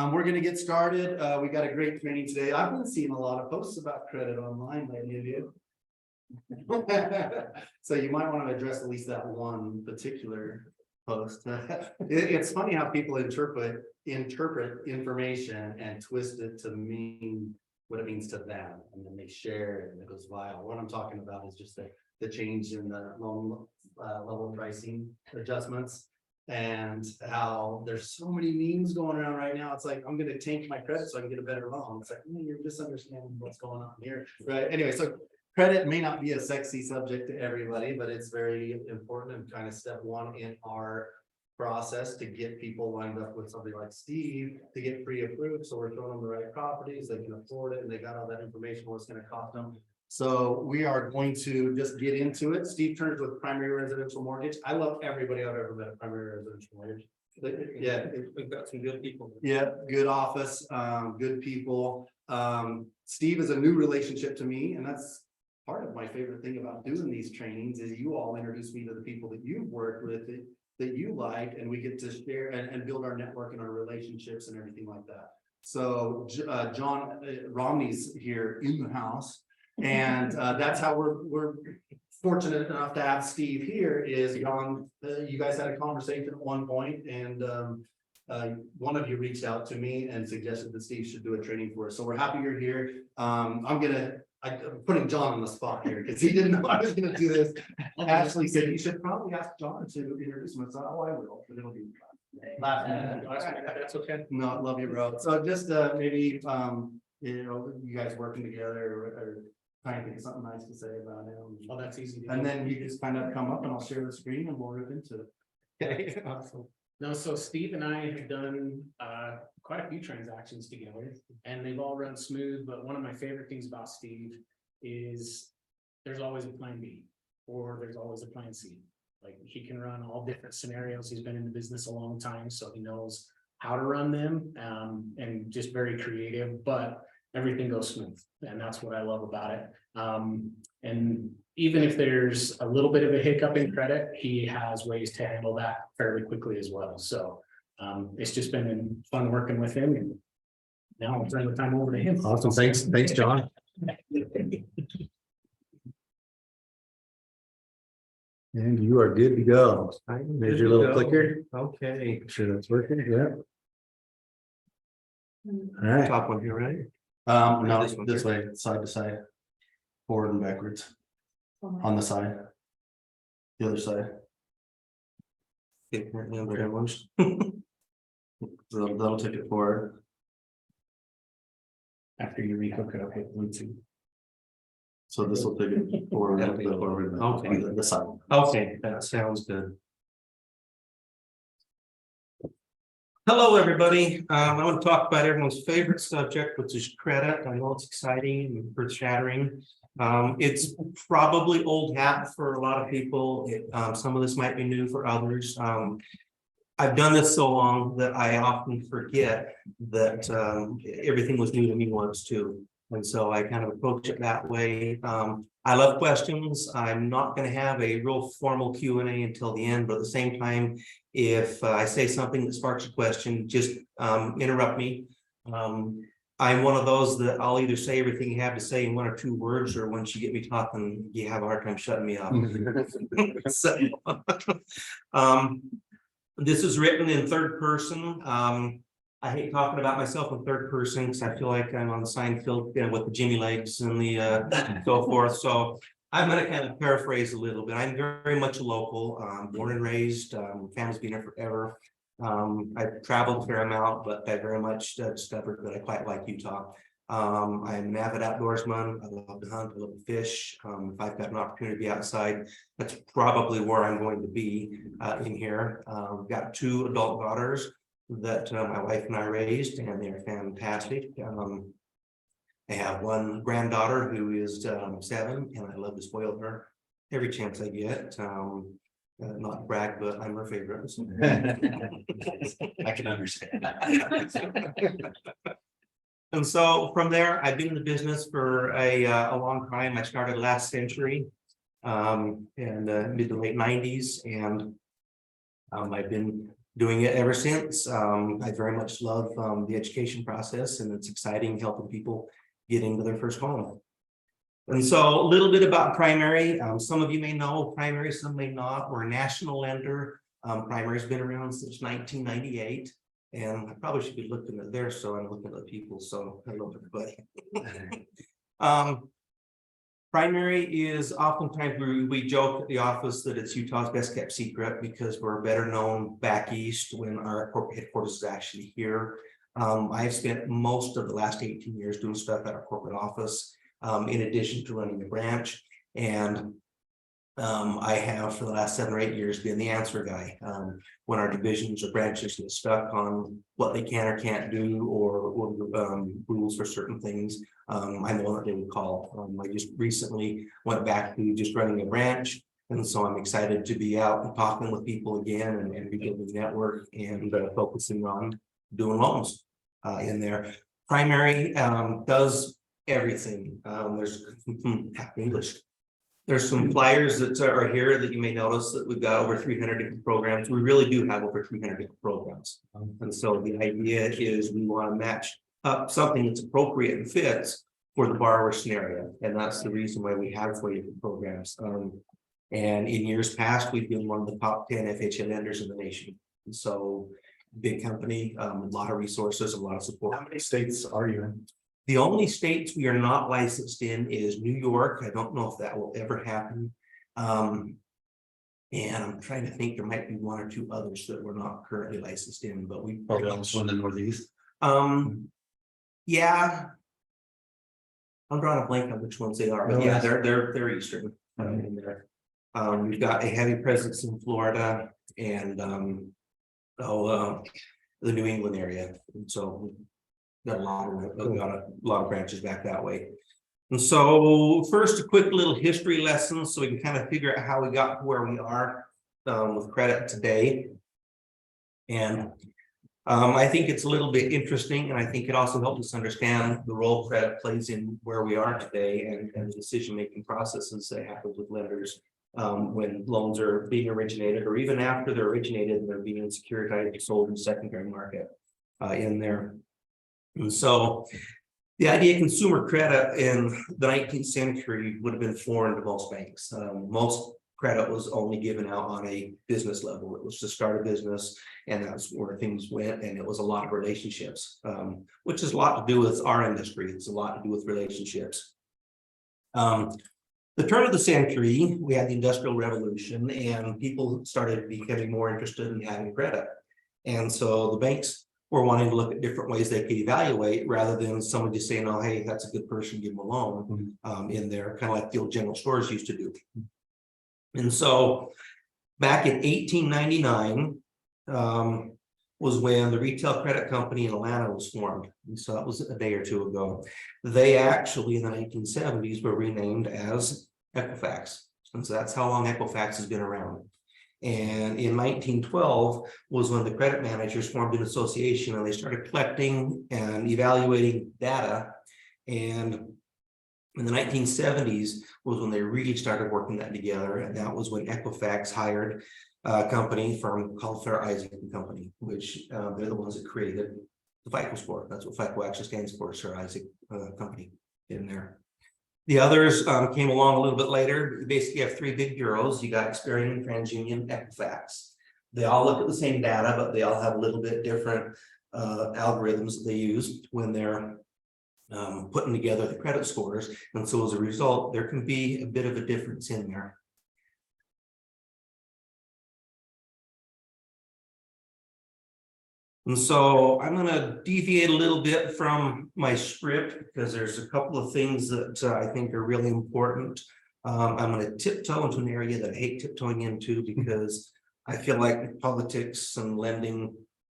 We're going to get started. We got a great training today. I've been seeing a lot of posts about credit online lately, have you? So you might want to address at least that one particular post. It's funny how people interpret information and twist it to mean what it means to them, and then they share it and it goes viral. What I'm talking about is just the change in the loan level pricing adjustments. And how there's so many memes going around right now. It's like, I'm going to tank my credit so I can get a better loan. It's like, you're misunderstanding what's going on here, right? Anyway, so credit may not be a sexy subject to everybody, but it's very important and kind of step one in our process to get people lined up with somebody like Steve to get pre-approved. So we're showing them the right properties, they can afford it, and they got all that information, what it's going to cost them. So we are going to just get into it. Steve Turner's with Primary Residential Mortgage. I love everybody I've ever met at Primary Residential Mortgage. Yeah, We've got some good people. yeah, good office, good people. Steve is a new relationship to me, and that's part of my favorite thing about doing these trainings is you all introduce me to the people that you've worked with that you like, and we get to share and build our network and our relationships and everything like that. So John Romney's here in the house. And that's how we're fortunate enough to have Steve here. Is John, you guys had a conversation at one point, and one of you reached out to me and suggested that Steve should do a training for us. So we're happy you're here. I'm putting John on the spot here because he didn't know I was gonna do this. Ashley said you should probably ask John to introduce himself. Oh, I will, but it'll be That's okay. no, love you, bro. So just maybe you guys working together or trying to think of something nice to say about him. Oh, that's easy. And then you just kind of come up and I'll share the screen and we'll rip into it. Okay, awesome. No, so Steve and I have done quite a few transactions together and they've all run smooth. But one of my favorite things about Steve is there's always a plan B or there's always a plan C. Like he can run all different scenarios. He's been in the business a long time, so he knows how to run them and just very creative, but everything goes smooth. And that's what I love about it. And even if there's a little bit of a hiccup in credit, he has ways to handle that fairly quickly as well. So it's just been fun working with him. And now I'll turn the time over to him. Awesome. Thanks, John. And you are good to go. There's your little clicker. Okay. Make sure that's working. Yeah. All right. Top one here, right? No, This one this way, side to side, forward and backwards, on the side, the other side. So that'll take it forward. After you rehook it, okay, Bluetooth. So this will take it forward. That'll take it forward. Okay. On the side. Okay, that sounds good. Hello, everybody. I want to talk about everyone's favorite subject, which is credit. I know it's exciting and earth shattering. It's probably old hat for a lot of people. Some of this might be new for others. I've done this so long that I often forget that everything was new to me once too. And so I kind of approach it that way. I love questions. I'm not going to have a real formal Q&A until the end, but at the same time, if I say something that sparks a question, just interrupt me. I'm one of those that I'll either say everything you have to say in one or two words, or once you get me talking, you have a hard time shutting me up. So, this is written in third person. I hate talking about myself in third person because I feel like I'm on the Seinfeld with the Jimmy legs and the so forth. So I'm going to kind of paraphrase a little bit. I'm very much a local, born and raised, family's been here forever. I've traveled a fair amount, but I very much discovered that I quite like Utah. I'm an avid outdoorsman. I love to hunt, I love to fish. If I've got an opportunity to be outside, that's probably where I'm going to be in here. We've got 2 adult daughters that my wife and I raised, and they're fantastic. I have 1 granddaughter who is 7, and I love to spoil her every chance I get. Not to brag, but I'm her favorite. I can understand. And so from there, I've been in the business for a long time. I started last century in the mid to late 90s, and I've been doing it ever since. I very much love the education process, and it's exciting helping people get into their first home. And so a little bit about Primary. Some of you may know Primary, some may not. We're a national lender. Primary's been around since 1998. And I probably should be looking at there, so I'm looking at people. So hello, everybody. Primary is oftentimes we joke at the office that it's Utah's best kept secret because we're better known back east when our corporate headquarters is actually here. I've spent most of the last 18 years doing stuff at our corporate office, in addition to running the branch. And I have for the last 7 or 8 years been the answer guy. When our divisions or branches get stuck on what they can or can't do or rules for certain things, I'm the one that they would call. I just recently went back to just running a branch. And so I'm excited to be out and talking with people again and rebuilding the network and focusing on doing loans in there. Primary does everything. There's English. There's some flyers that are here that you may notice that we've got over 300 different programs. We really do have over 300 different programs. And so the idea is we want to match up something that's appropriate and fits for the borrower scenario. And that's the reason why we have 40 different programs. And in years past, we've been one of the top 10 FHA lenders in the nation. And so big company, a lot of resources, a lot of support. How many states are you in? The only states we are not licensed in is New York. I don't know if that will ever happen. And I'm trying to think, there might be 1 or 2 others that we're not currently licensed in, but we Also in the Northeast. yeah. I'm drawing a blank on which ones they are, but yeah, they're eastern in there. We've got a heavy presence in Florida and the New England area. And so got a lot of branches back that way. And so first, a quick little history lesson so we can kind of figure out how we got to where we are with credit today. And I think it's a little bit interesting, and I think it also helps us understand the role credit plays in where we are today and the decision-making processes that happen with lenders when loans are being originated, or even after they're originated and they're being securitized or sold in the secondary market in there. And so the idea of consumer credit in the 19th century would have been foreign to most banks. Most credit was only given out on a business level. It was to start a business, and that's where things went. And it was a lot of relationships, which has a lot to do with our industry. It's a lot to do with relationships. The turn of the century, we had the Industrial Revolution, and people started becoming more interested in having credit. And so the banks were wanting to look at different ways they could evaluate rather than someone just saying, oh, hey, that's a good person, give them a loan in there, kind of like the old general stores used to do. And so back in 1899 was when the Retail Credit Company in Atlanta was formed. And so that was a day or two ago. They actually in the 1970s were renamed as Equifax. And so that's how long Equifax has been around. And in 1912 was when the credit managers formed an association and they started collecting and evaluating data. And in the 1970s was when they really started working that together. And that was when Equifax hired a company firm called Fair Isaac and Company, which they're the ones that created the FICO score. That's what FICO actually stands for, Fair Isaac Company in there. The others came along a little bit later. You basically have 3 big bureaus. You got Experian, TransUnion, Equifax. They all look at the same data, but they all have a little bit different algorithms that they use when they're putting together the credit scores. And so as a result, there can be a bit of a difference in there. And so I'm going to deviate a little bit from my script because there's a couple of things that I think are really important. I'm going to tiptoe into an area that I hate tiptoeing into because I feel like politics and lending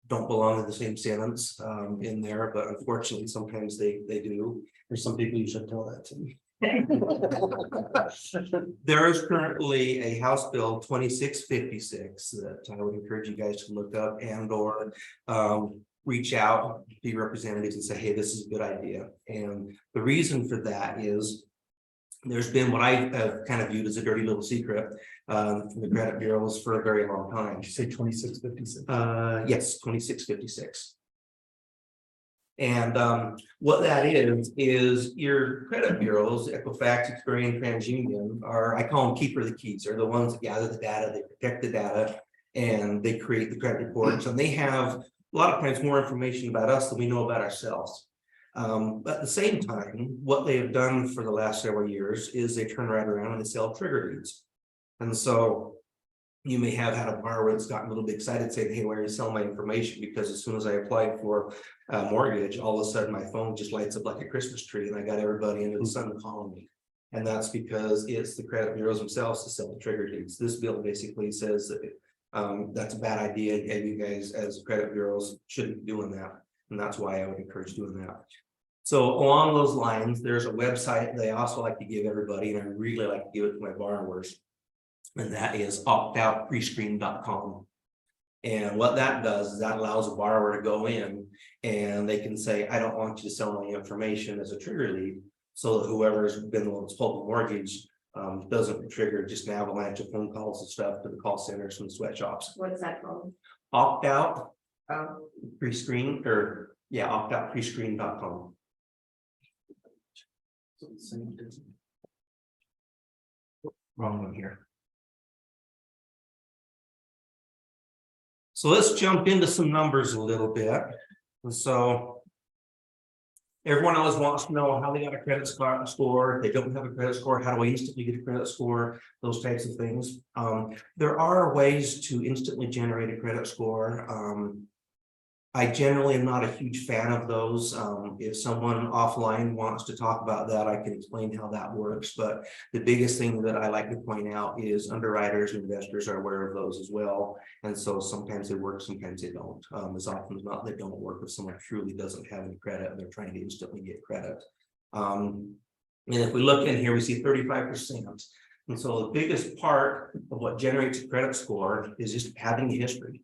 don't belong in the same sentence in there, but unfortunately sometimes they do. There's some people you should tell that to me. There is currently a House Bill 2656 that I would encourage you guys to look up and or reach out to your representatives and say, hey, this is a good idea. And the reason for that is There's been what I kind of viewed as a dirty little secret from the credit bureaus for a very long time. Did you say 2656? Yes, 2656. And what that is your credit bureaus, Equifax, Experian, TransUnion, are, I call them keeper of the keys. They're the ones that gather the data, they protect the data, and they create the credit reports. And they have a lot of times more information about us than we know about ourselves. But at the same time, what they have done for the last several years is they turn right around and they sell trigger deeds. And so you may have had a borrower that's gotten a little bit excited saying, hey, why are you selling my information? Because as soon as I applied for a mortgage, all of a sudden my phone just lights up like a Christmas tree and I got everybody under the sun calling me. And that's because it's the credit bureaus themselves to sell the trigger deeds. This bill basically says that that's a bad idea and you guys as credit bureaus shouldn't be doing that. And that's why I would encourage doing that. So along those lines, there's a website they also like to give everybody, and I really like to give it to my borrowers. And that is optoutprescreen.com. And what that does is that allows a borrower to go in and they can say, I don't want you to sell my information as a trigger lead, so that whoever's been the one that's pulled the mortgage doesn't trigger just an avalanche of phone calls and stuff to the call centers and sweatshops. What's that called? Opt out prescreen, or yeah, optoutprescreen.com. Wrong one here. So let's jump into some numbers a little bit. And so everyone always wants to know how they got a credit score. If they don't have a credit score, how do I instantly get a credit score? Those types of things. There are ways to instantly generate a credit score. I generally am not a huge fan of those. If someone offline wants to talk about that, I can explain how that works. But the biggest thing that I like to point out is underwriters and investors are aware of those as well. And so sometimes they work, sometimes they don't. As often as not, they don't work if someone truly doesn't have any credit and they're trying to instantly get credit. And if we look in here, we see 35%. And so the biggest part of what generates a credit score is just having a history.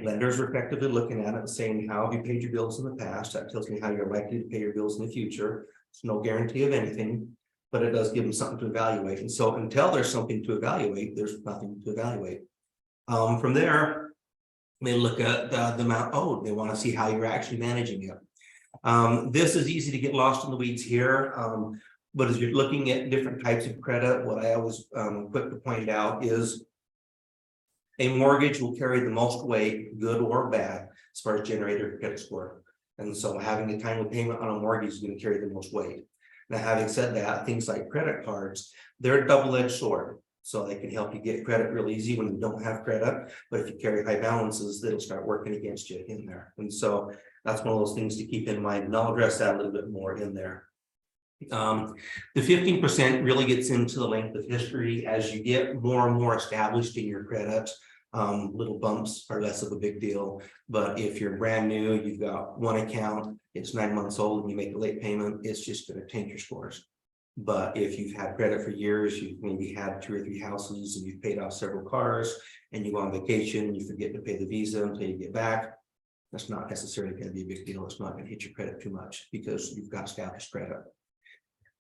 Lenders are effectively looking at it and saying, how have you paid your bills in the past? That tells me how you're likely to pay your bills in the future. It's no guarantee of anything, but it does give them something to evaluate. And so until there's something to evaluate, there's nothing to evaluate. From there, they look at the amount owed. They want to see how you're actually managing it. This is easy to get lost in the weeds here. But as you're looking at different types of credit, what I always quick to point out is a mortgage will carry the most weight, good or bad, as far as generating a credit score. And so having a timely payment on a mortgage is going to carry the most weight. Now, having said that, things like credit cards, they're a double-edged sword. So they can help you get credit real easy when you don't have credit. But if you carry high balances, it'll start working against you in there. And so that's one of those things to keep in mind. And I'll address that a little bit more in there. The 15% really gets into the length of history. As you get more and more established in your credit, little bumps are less of a big deal. But if you're brand new, you've got one account, it's 9 months old and you make a late payment, it's just going to tank your scores. But if you've had credit for years, you've maybe had 2 or 3 houses and you've paid off several cars and you go on vacation, you forget to pay the visa until you get back, that's not necessarily going to be a big deal. It's not going to hit your credit too much because you've got established credit.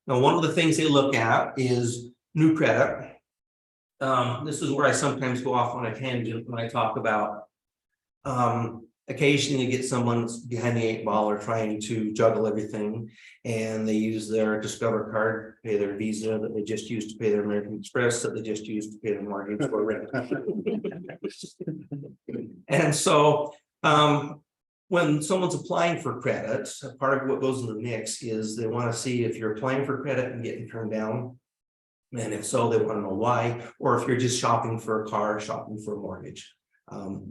Now, one of the things they look at is new credit. This is where I sometimes go off on a tangent when I talk about occasionally you get someone that's behind the 8 ball or trying to juggle everything, and they use their Discover card to pay their Visa that they just used to pay their American Express that they just used to pay their mortgage or rent. And so when someone's applying for credit, part of what goes in the mix is they want to see if you're applying for credit and getting turned down. And if so, they want to know why, or if you're just shopping for a car, shopping for a mortgage.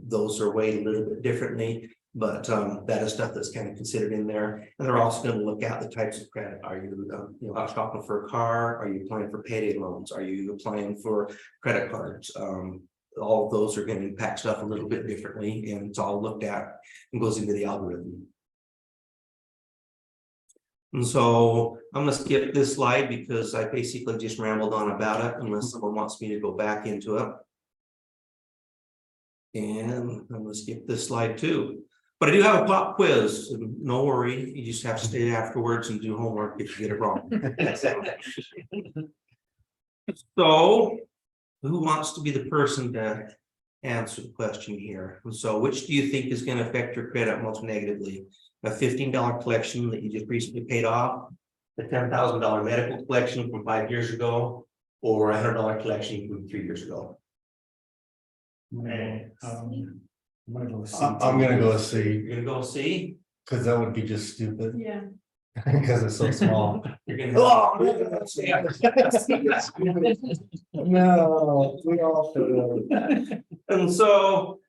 Those are weighed a little bit differently, but that is stuff that's kind of considered in there. And they're also going to look at the types of credit. Are you, out shopping for a car? Are you applying for payday loans? Are you applying for credit cards? All of those are going to impact stuff a little bit differently, and it's all looked at and goes into the algorithm. And so I'm going to skip this slide because I basically just rambled on about it, unless someone wants me to go back into it. And I'm going to skip this slide too. But I do have a pop quiz, and no worry, you just have to stay afterwards and do homework if you get it wrong. So, who wants to be the person to answer the question here? And so which do you think is going to affect your credit most negatively? A $15 collection that you just recently paid off, the $10,000 medical collection from 5 years ago, or a $100 collection from 3 years ago? I'm gonna go see, You're gonna go see? because that would be just stupid, Yeah. because it's so small. You're gonna. Oh, no, we all should. And so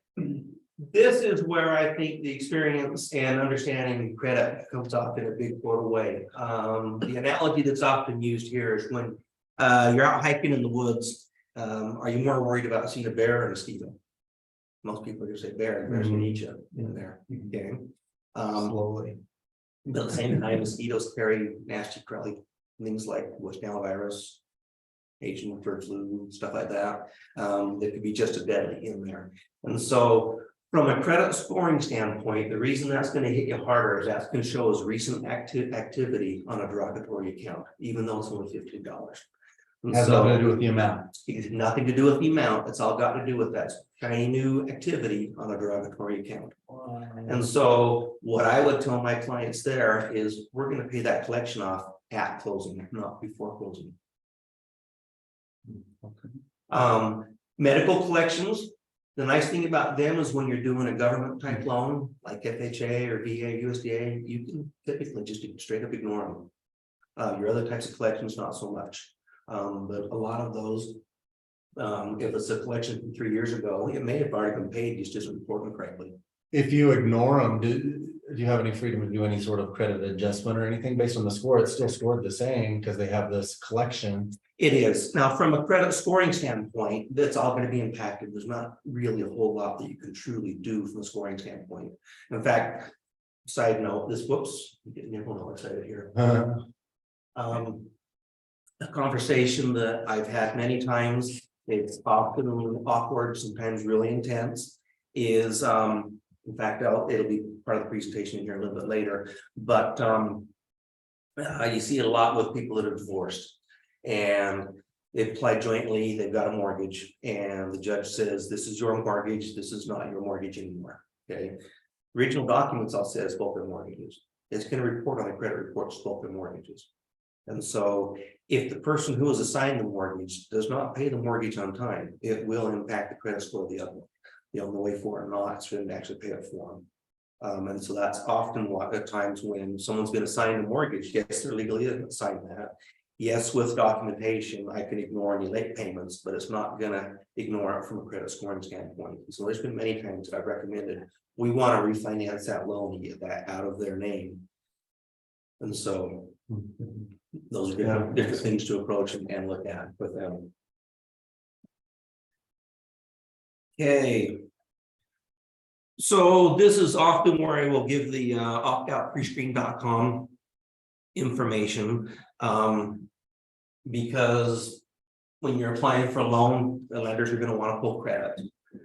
this is where I think the experience and understanding credit comes off in a big portal way. The analogy that's often used here is when you're out hiking in the woods, are you more worried about seeing a bear or a mosquito? Most people just say bear, and bears can eat you in there. Okay. Slowly. But at the same time, mosquitoes carry nasty, crawly things like West Nile virus, Asian bird flu, stuff like that. That could be just as deadly in there. And so from a credit scoring standpoint, the reason that's going to hit you harder is that's going to show as recent activity on a derogatory account, even though it's only $15. And Has so nothing to do with the amount. it has nothing to do with the amount. It's all got to do with that shiny new activity on a derogatory account. And so what I would tell my clients there is we're going to pay that collection off at closing, not before closing. Medical collections, the nice thing about them is when you're doing a government type loan like FHA or VA, USDA, you can typically just straight up ignore them. Your other types of collections, not so much. But a lot of those, if it's a collection from 3 years ago, it may have already been paid, just isn't reported correctly. If you ignore them, do you have any freedom to do any sort of credit adjustment or anything based on the score? It's still scored the same because they have this collection. It is. Now, from a credit scoring standpoint, that's all going to be impacted. There's not really a whole lot that you can truly do from a scoring standpoint. In fact, side note, this, whoops, I'm getting everyone excited here. A conversation that I've had many times, it's often awkward, sometimes really intense, is, in fact, it'll be part of the presentation here a little bit later, but you see it a lot with people that are divorced and they apply jointly, they've got a mortgage, and the judge says, this is your mortgage, this is not your mortgage anymore, okay? Original documents all says both their mortgages. It's going to report on the credit reports both their mortgages. And so if the person who is assigned the mortgage does not pay the mortgage on time, it will impact the credit score of the other. The only way for it not is for them to actually pay it for them. And so that's often what at times when someone's been assigned a mortgage, yes, they're legally assigned that. Yes, with documentation, I can ignore any late payments, but it's not gonna ignore it from a credit scoring standpoint. So there's been many times that I've recommended, we want to refinance that loan and get that out of their name. And so those are different things to approach and look at with them. Okay. So this is often where I will give the optoutprescreen.com information, because when you're applying for a loan, the lenders are going to want to pull credit.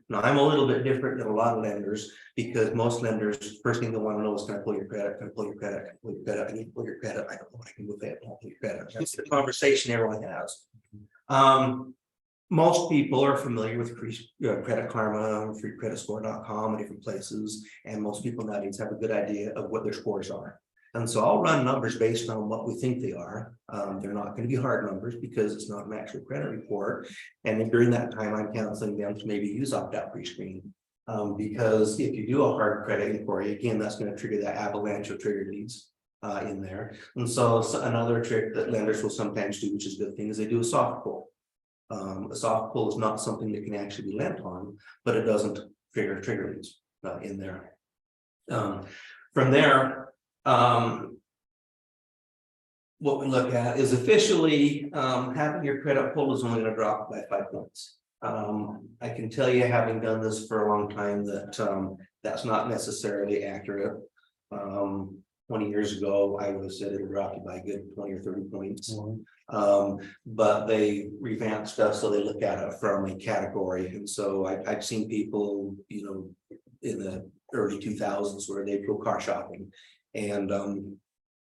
Now, I'm a little bit different than a lot of lenders because most lenders, first thing they want to know is, can I pull your credit? Can I pull your credit? Can I pull your credit? I need to pull your credit. I don't know what I can do with it. I'll pull your credit. That's the conversation everyone has. Most people are familiar with Credit Karma, freecreditscore.com, and different places. And most people nowadays have a good idea of what their scores are. And so I'll run numbers based on what we think they are. They're not going to be hard numbers because it's not an actual credit report. And during that time, I'm counseling them to maybe use opt-out pre-screen. Because if you do a hard credit inquiry, again, that's going to trigger that avalanche of trigger leads in there. And so another trick that lenders will sometimes do, which is a good thing, is they do a soft pull. A soft pull is not something that can actually be lent on, but it doesn't trigger leads in there. From there, what we look at is officially having your credit pulled is only going to drop by 5 points. I can tell you, having done this for a long time, that that's not necessarily accurate. 20 years ago, I would have said it would drop you by a good 20 or 30 points. But they revamped stuff so they look at it from a category. And so I've seen people, you know, in the early 2000s where they go car shopping. And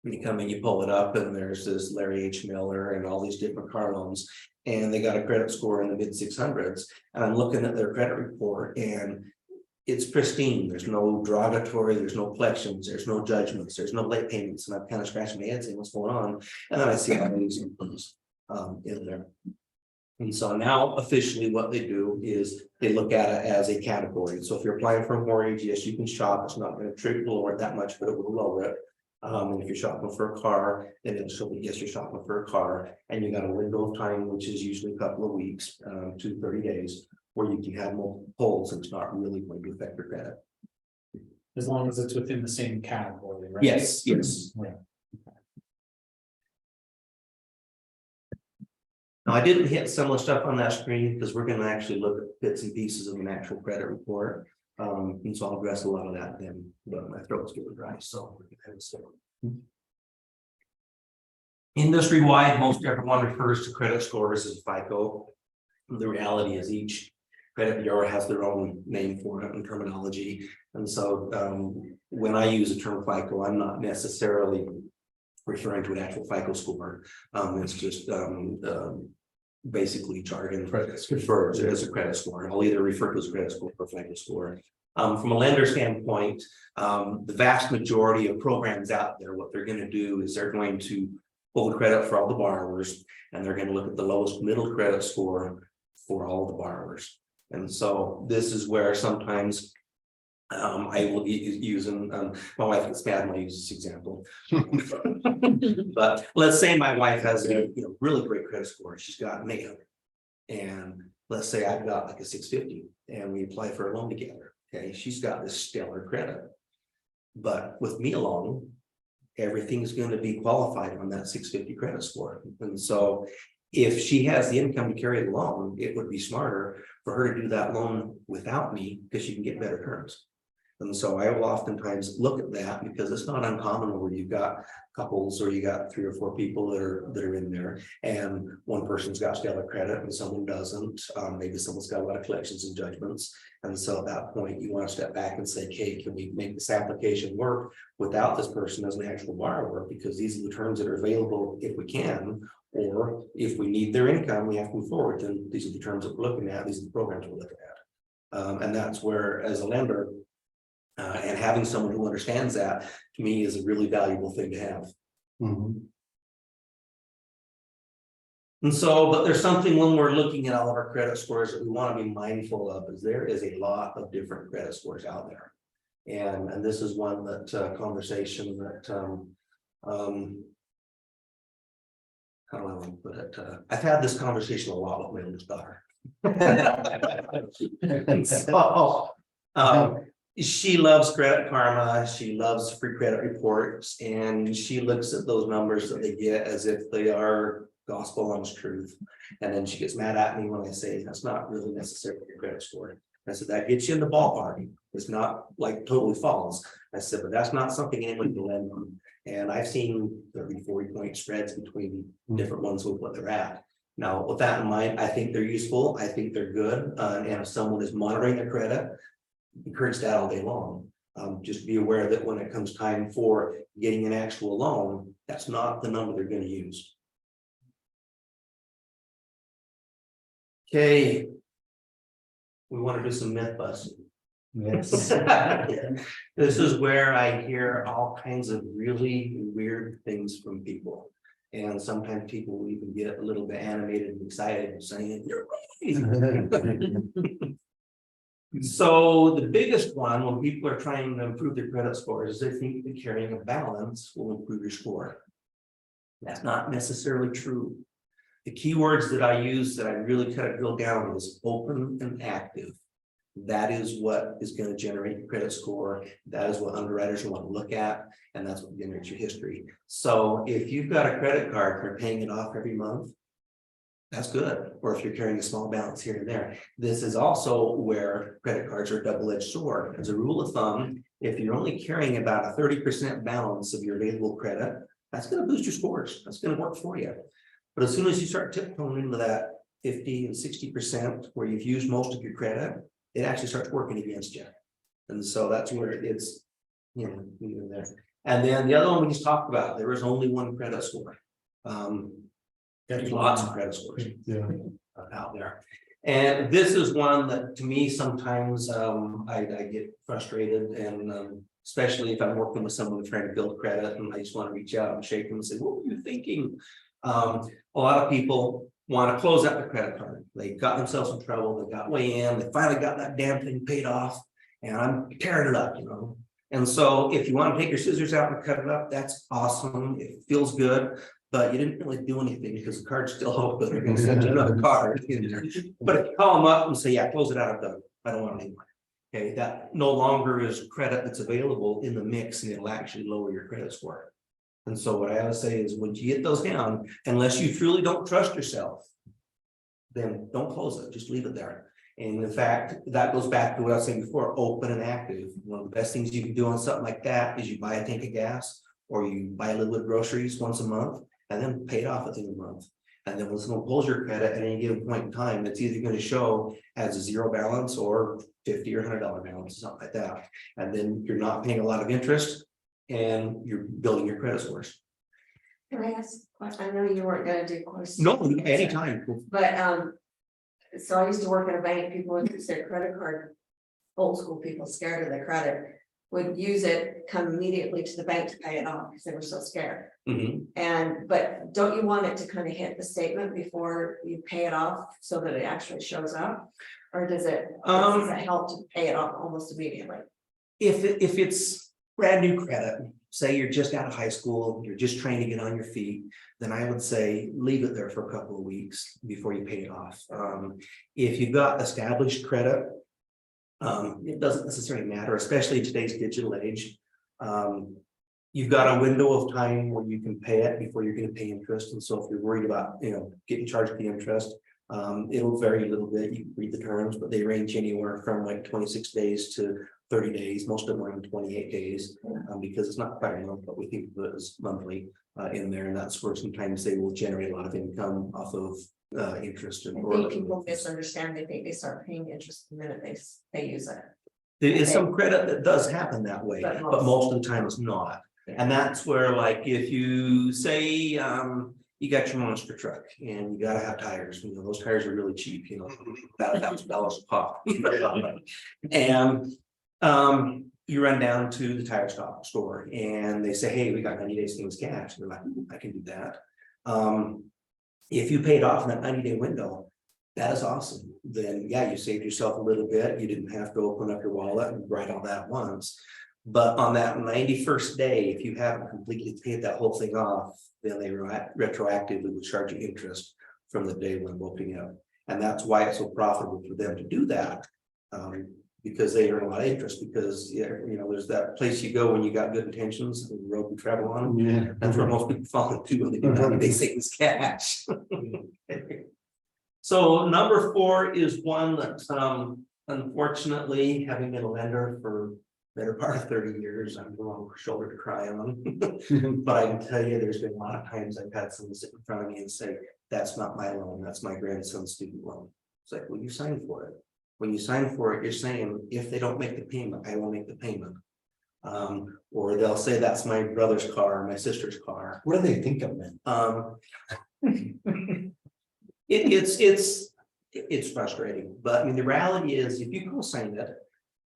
you come in, you pull it up, and there's this Larry H. Miller and all these different car loans. And they got a credit score in the mid 600s. And I'm looking at their credit report, and it's pristine. There's no derogatory, there's no collections, there's no judgments, there's no late payments. And I'm kind of scratching my head saying, what's going on? And then I see all these incomes in there. And so now officially what they do is they look at it as a category. So if you're applying for a mortgage, yes, you can shop. It's not going to lower it that much, but it will lower it. And if you're shopping for a car, then it'll show that yes, you're shopping for a car, and you got a window of time, which is usually a couple of weeks to 30 days, where you can have multiple polls, and it's not really going to affect your credit. As long as it's within the same category, right? Yes, yes. Yeah. Now, I didn't hit some of the stuff on that screen because we're going to actually look at bits and pieces of an actual credit report. And so I'll address a lot of that then, but my throat's getting dry, so we're going to have a second. Industry-wide, most everyone refers to credit scores as FICO. The reality is each credit bureau has their own name for it and terminology. And so when I use the term FICO, I'm not necessarily referring to an actual FICO score. It's just basically jargon refers as a credit score. I'll either refer to as a credit score or FICO score. From a lender standpoint, the vast majority of programs out there, what they're going to do is they're going to pull the credit for all the borrowers, and they're going to look at the lowest middle credit score for all the borrowers. And so this is where sometimes I will be using my wife gets mad when I use this example. But let's say my wife has a really great credit score. She's got an 800, and let's say I've got like a 650, and we apply for a loan together. Okay, she's got this stellar credit, but with me alone, everything's going to be qualified on that 650 credit score. And so if she has the income to carry the loan, it would be smarter for her to do that loan without me because she can get better terms. And so I will oftentimes look at that because it's not uncommon where you've got couples or you got 3 or 4 people that are in there, and one person's got stellar credit and someone doesn't. Maybe someone's got a lot of collections and judgments. And so at that point, you want to step back and say, okay, can we make this application work without this person as an actual borrower? Because these are the terms that are available if we can, or if we need their income, we have to move forward. Then these are the terms that we're looking at. These are the programs we're looking at. And that's where, as a lender, and having someone who understands that, to me, is a really valuable thing to have. Mhm. And so, but there's something when we're looking at all of our credit scores that we want to be mindful of, is there is a lot of different credit scores out there. And this is one that conversation that how do I want to put it? I've had this conversation a lot with my oldest daughter. And so she loves Credit Karma. She loves free credit reports, and she looks at those numbers that they get as if they are gospel honest truth. And then she gets mad at me when I say that's not really necessarily your credit score. I said that gets you in the ballpark. It's not like totally false. I said, but that's not something anyone can lend on. And I've seen 30, 40 point spreads between different ones with what they're at. Now, with that in mind, I think they're useful. I think they're good. And if someone is monitoring their credit, encourage that all day long. Just be aware that when it comes time for getting an actual loan, that's not the number they're going to use. Okay, we want to do some myth busting. Yes. This is where I hear all kinds of really weird things from people. And sometimes people will even get a little bit animated and excited and saying, you're right. So the biggest one when people are trying to improve their credit scores is they think that carrying a balance will improve your score. That's not necessarily true. The keywords that I use that I really kind of drill down is open and active. That is what is going to generate your credit score. That is what underwriters want to look at, and that's what generates your history. So if you've got a credit card and you're paying it off every month, that's good. Or if you're carrying a small balance here and there. This is also where credit cards are a double-edged sword. As a rule of thumb, if you're only carrying about a 30% balance of your available credit, that's going to boost your scores. That's going to work for you. But as soon as you start tiptoeing into that 50 and 60% where you've used most of your credit, it actually starts working against you. And so that's where it's, there. And then the other one we just talked about, there was only one credit score. There's lots of credit scores Yeah. out there. And this is one that to me, sometimes I get frustrated and especially if I'm working with someone trying to build credit and I just want to reach out and shake them and say, what were you thinking? A lot of people want to close out the credit card. They got themselves in trouble, they got way in, they finally got that damn thing paid off, and I'm tearing it up, And so if you want to take your scissors out and cut it up, that's awesome. It feels good. But you didn't really do anything because the card's still open. They're gonna send you another card in there. But if you call them up and say, yeah, close it out, I'm done. I don't want any more. Okay, that no longer is credit that's available in the mix and it'll actually lower your credit score. And so what I always say is when you get those down, unless you truly don't trust yourself, then don't close it, just leave it there. And in fact, that goes back to what I was saying before, open and active. One of the best things you can do on something like that is you buy a tank of gas or you buy a little bit of groceries once a month. And then pay it off at the end of the month. And then when someone pulls your credit at any given point in time, it's either going to show as a zero balance or $50 or $100 balance, something like that. And then you're not paying a lot of interest and you're building your credit scores. Can I ask, I know you weren't gonna do course. No, anytime. But, so I used to work at a bank, people would use their credit card, old school people scared of their credit, would use it, come immediately to the bank to pay it off because they were so scared. But don't you want it to kind of hit the statement before you pay it off so that it actually shows up? Or does it help to pay it off almost immediately? If it's brand new credit, say you're just out of high school, you're just trying to get on your feet, then I would say leave it there for a couple of weeks before you pay it off. If you've got established credit, it doesn't necessarily matter, especially in today's digital age. You've got a window of time where you can pay it before you're going to pay interest. And so if you're worried about, getting charged the interest, it'll vary a little bit. You can read the terms, but they range anywhere from like 26 days to 30 days. Most of them are in 28 days because it's not quite a month, but we think of it as monthly in there. And that's where sometimes they will generate a lot of income off of interest. I think people misunderstand. They think they start paying interest the minute they use it. There is some credit that does happen that way, But but most of the time it's not. And that's where, like, if you say you got your monster truck and you gotta have tires, those tires are really cheap, about $1,000 a pop. And you run down to the tire store and they say, hey, we got 90 days things cash. And they're like, I can do that. If you paid off in that 90-day window, that is awesome. Then yeah, you saved yourself a little bit. You didn't have to open up your wallet and write all that once. But on that 91st day, if you haven't completely paid that whole thing off, then they retroactively would charge you interest from the day when opening up. And that's why it's so profitable for them to do that. Because they earn a lot of interest because, there's that place you go when you got good intentions, the road you travel on. Yeah. That's where most people fall into when they do that, they savings cash. So number 4 is one that, unfortunately, having been a lender for better part of 30 years, I'm the wrong shoulder to cry on. But I can tell you, there's been a lot of times I've had someone sit in front of me and say, that's not my loan, that's my grandson's student loan. It's like, well, you signed for it. When you sign for it, you're saying, if they don't make the payment, I will make the payment. Or they'll say, that's my brother's car, my sister's car. What do they think of it? It's frustrating, but I mean, the reality is if you co-sign it,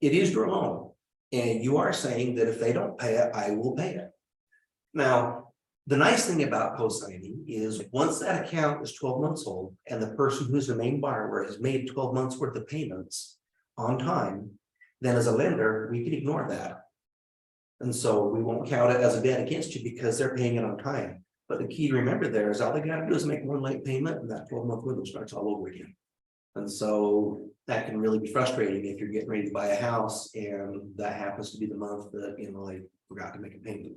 it is your loan. And you are saying that if they don't pay it, I will pay it. Now, the nice thing about co-signing is once that account is 12 months old and the person who's the main borrower has made 12 months worth of payments on time, then as a lender, we can ignore that. And so we won't count it as a debt against you because they're paying it on time. But the key to remember there is all they gotta do is make one late payment and that 12-month window starts all over again. And so that can really be frustrating if you're getting ready to buy a house and that happens to be the month that, they forgot to make a payment.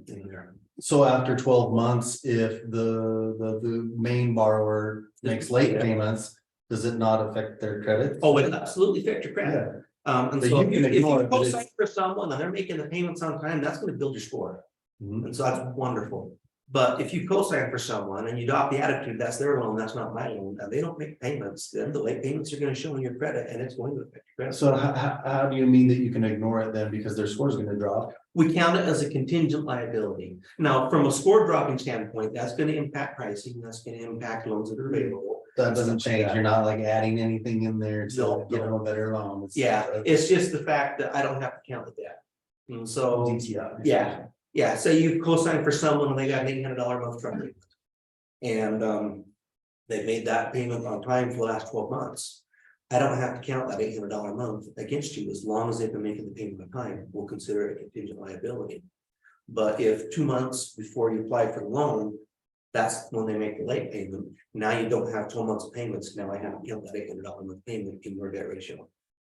In there. So after 12 months, if the main borrower makes late payments, does it not affect their credit? Oh, it absolutely affect your credit. And But so you can if ignore you it, but co-sign for someone and they're making the payments on time, that's going to build your score. And so that's wonderful. But if you co-sign for someone and you adopt the attitude, that's their loan, that's not my loan, and they don't make payments, then the late payments are gonna show on your credit and it's going to affect your credit. So how do you mean that you can ignore it then because their score is gonna drop? We count it as a contingent liability. Now, from a score dropping standpoint, that's gonna impact pricing, that's gonna impact loans that are available. That doesn't change, you're not like adding anything in there to No, give them a better loan. It's- Yeah, it's just the fact that I don't have to count the debt. And so, DTI. yeah, so you co-sign for someone and they got an $800 a month truck payment. And they made that payment on time for the last 12 months. I don't have to count that $800 a month against you as long as they've been making the payment on time. We'll consider it a contingent liability. But if 2 months before you apply for the loan, that's when they make the late payment. Now you don't have 12 months of payments. Now I have to count that $800 a month payment in your debt ratio.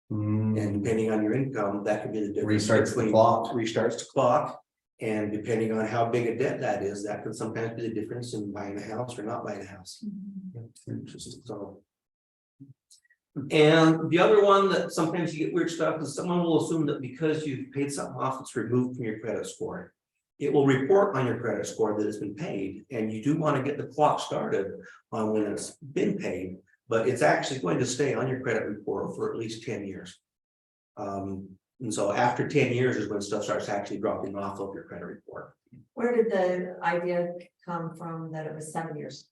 And depending on your income, that could be the difference. Restarts the clock. Restarts the clock. And depending on how big a debt that is, that can sometimes be the difference in buying a house or not buying a house. So. And the other one that sometimes you get weird stuff is someone will assume that because you've paid something off, it's removed from your credit score. It will report on your credit score that it's been paid, and you do want to get the clock started on when it's been paid, but it's actually going to stay on your credit report for at least 10 years. And so after 10 years is when stuff starts actually dropping off of your credit report. Where did the idea come from that it was 7 years?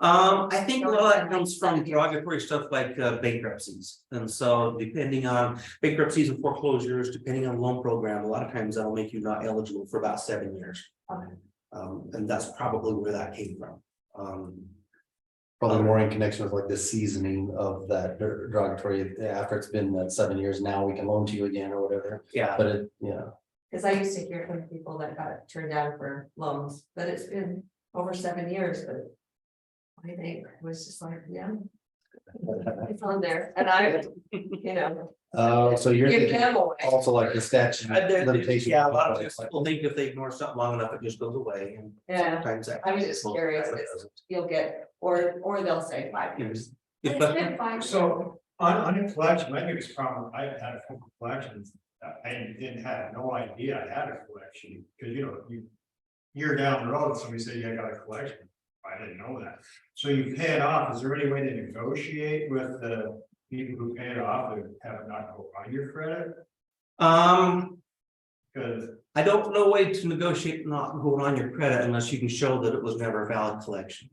I think a lot of that comes from derogatory stuff like bankruptcies. And so depending on bankruptcies and foreclosures, depending on loan program, a lot of times that'll make you not eligible for about 7 years. Okay. And that's probably where that came from. Probably more in connection with like the seasoning of that derogatory, after it's been that 7 years, now we can loan to you again or whatever, Yeah, but it, yeah. Because I used to hear from people that got turned down for loans, but it's been over 7 years, but. I think it was just like, yeah. It's on there, and I, you know. So you're Give thinking them away. also like the statute limitation. yeah, a lot of people think if they ignore something long enough, it just goes away. And Yeah, sometimes that- I was just curious, you'll get, or they'll say 5 years. If It's that- been 5 years. So on your collection, my biggest problem, I had a couple collections. I didn't have no idea I had a collection, because you're down the road, somebody said, yeah, I got a collection. I didn't know that. So you pay it off. Is there any way to negotiate with the people who pay it off to have it not go on your credit? Because I don't know a way to negotiate not going on your credit unless you can show that it was never a valid collection.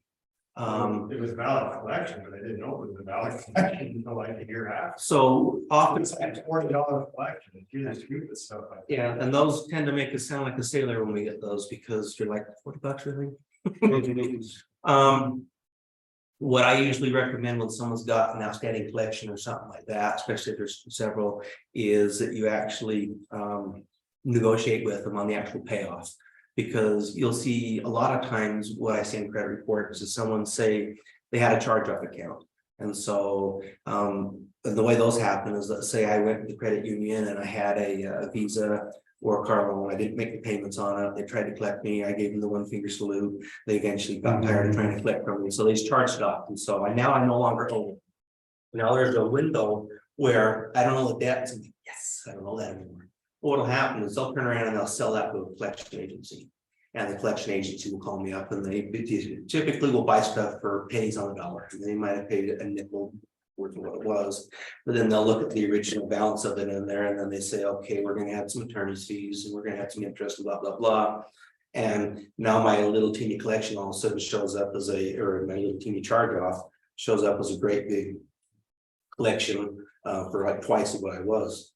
it was a valid collection, but I didn't know it was a valid collection until like a year after. So often, It's like $40 collection. It's usually stupid stuff like that. yeah, and those tend to make us sound like a sailor when we get those because you're like $40 really. What I usually recommend when someone's got an outstanding collection or something like that, especially if there's several, is that you actually negotiate with them on the actual payoff. Because you'll see a lot of times what I see in credit reports is someone say they had a charge-off account. And so the way those happen is, let's say I went to the credit union and I had a Visa or a car loan. I didn't make the payments on it. They tried to collect me. I gave them the one finger salute. They eventually got tired of trying to collect from me. So they charged it off. And so I no longer owe them. Now there's a window where I don't know the debt. Yes, I don't know that anymore. What'll happen is they'll turn around and they'll sell that to a collection agency. And the collection agency will call me up and they typically will buy stuff for pennies on the dollar. They might have paid a nickel worth of what it was, but then they'll look at the original balance of it in there and then they say, okay, we're gonna have some attorney's fees and we're gonna have some interest and blah, blah, blah. And now my little teeny collection all of a sudden shows up as or my little teeny charge off shows up as a great big collection for like twice of what I was.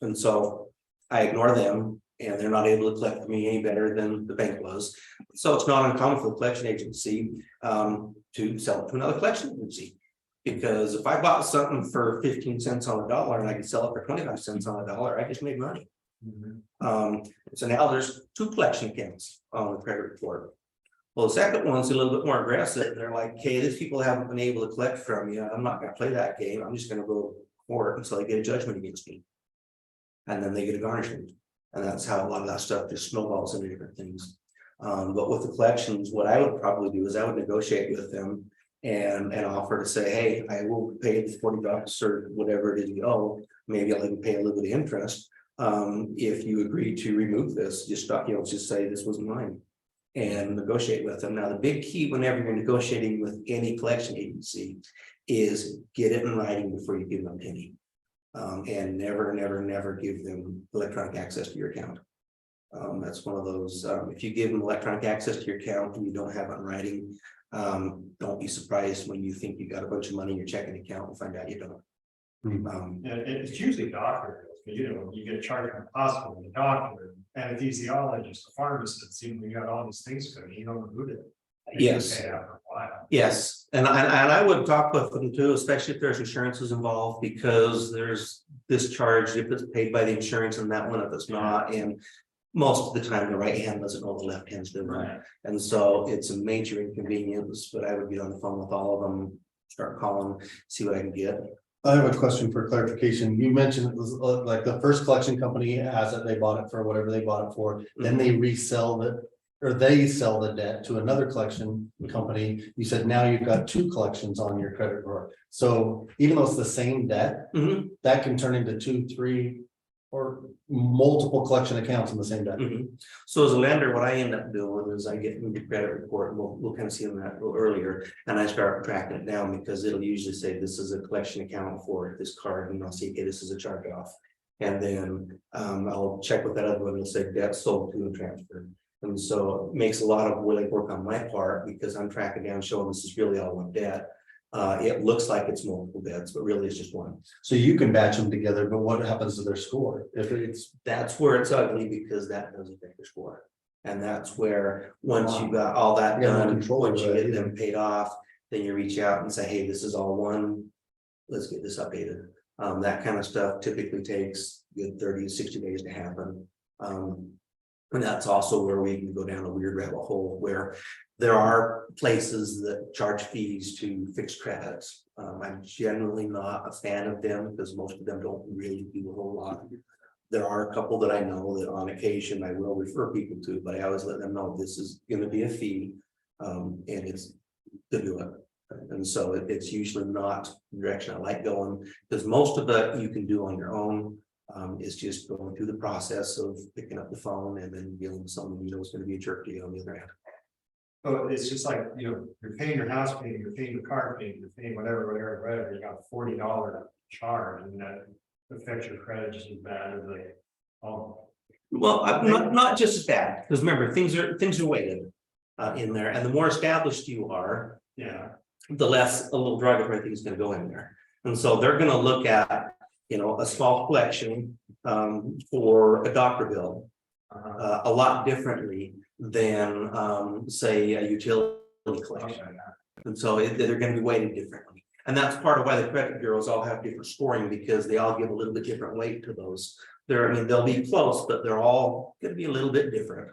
And so I ignore them and they're not able to collect me any better than the bank was. So it's not uncommon for the collection agency to sell it to another collection agency. Because if I bought something for 15 cents on the dollar and I could sell it for 25 cents on the dollar, I just made money. So now there's 2 collection accounts on the credit report. Well, the second one's a little bit more aggressive. They're like, hey, these people haven't been able to collect from you. I'm not going to play that game. I'm just going to go to court until I get a judgment against me. And then they get a garnishment. And that's how a lot of that stuff just snowballs into different things. But with the collections, what I would probably do is I would negotiate with them and offer to say, hey, I will pay the $40 or whatever it is you owe. Maybe I'll even pay a little bit of interest. If you agree to remove this, just say this was mine. and negotiate with them. Now, the big key whenever you're negotiating with any collection agency is get it in writing before you give them a penny. And never give them electronic access to your account. That's one of those, if you give them electronic access to your account and you don't have it in writing, don't be surprised when you think you got a bunch of money in your checking account and find out you don't. Yeah, it's usually doctor bills, but you know, you get charged from the hospital, the doctor, anesthesiologist, the pharmacist, it seems we got all these things coming, you don't know who to. Yes. Pay out for a while. Yes, and I would talk with them too, especially if there's insurances involved, because there's this charge if it's paid by the insurance and that one if it's not, and most of the time the right hand doesn't know what the left hand's doing. Right. And so it's a major inconvenience, but I would get on the phone with all of them, start calling, see what I can get. I have a question for clarification. You mentioned it was like the first collection company has it, they bought it for whatever they bought it for, then they resell it. Or they sell the debt to another collection company. You said now you've got two collections on your credit card. So even though it's the same debt, Mhm. that can turn into 2, 3, or multiple collection accounts in the same debt. So as a lender, what I end up doing is I get the credit report, and we'll kind of see on that a little earlier, and I start tracking it down because it'll usually say this is a collection account for this card, and I'll see, okay, this is a charge off. And then I'll check with that other one, it'll say debt sold to and transferred. And so it makes a lot of work on my part because I'm tracking down, showing this is really all one debt. It looks like it's multiple debts, but really it's just one. So you can batch them together, but what happens to their score? If it's, That's where it's ugly because that doesn't affect your score. And that's where, once you got all that You have no done, control once you over that get them either. paid off, then you reach out and say, hey, this is all one. Let's get this updated. That kind of stuff typically takes good 30 to 60 days to happen. And that's also where we can go down a weird rabbit hole where there are places that charge fees to fixed credits. I'm generally not a fan of them because most of them don't really do a whole lot. There are a couple that I know that on occasion I will refer people to, but I always let them know this is going to be a fee, and it's to do it. And so it's usually not the direction I like going, because most of it you can do on your own. Is just going through the process of picking up the phone and then dealing with someone you know is going to be a jerk to you on the other end. So it's just like, you know, you're paying your house payment, you're paying your car payment, you're paying whatever, you got $40 charge, and that affects your credit just as bad as like, oh. Well, not just as bad, because remember, things are weighted in there, and the more established you are, Yeah, the less a little drug or anything is going to go in there. And so they're going to look at, you know, a small collection for a doctor bill a lot differently than say a utility collection. And so they're going to be weighted differently. And that's part of why the credit bureaus all have different scoring, because they all give a little bit different weight to those. I mean, they'll be close, but they're all going to be a little bit different.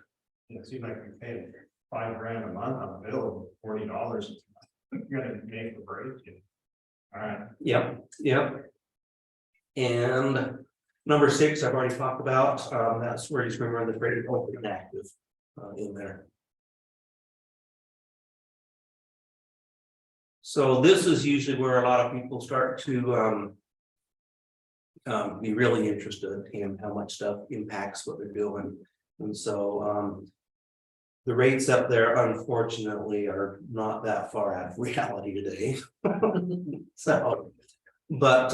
it seems like we pay $5,000 a month on a bill, $40. You're gonna make or break it. All right. Yep. And number 6, I've already talked about, that's where you just remember the credit open and active in there. So this is usually where a lot of people start to be really interested in how much stuff impacts what they're doing. And so the rates up there, unfortunately, are not that far out of reality today. So, but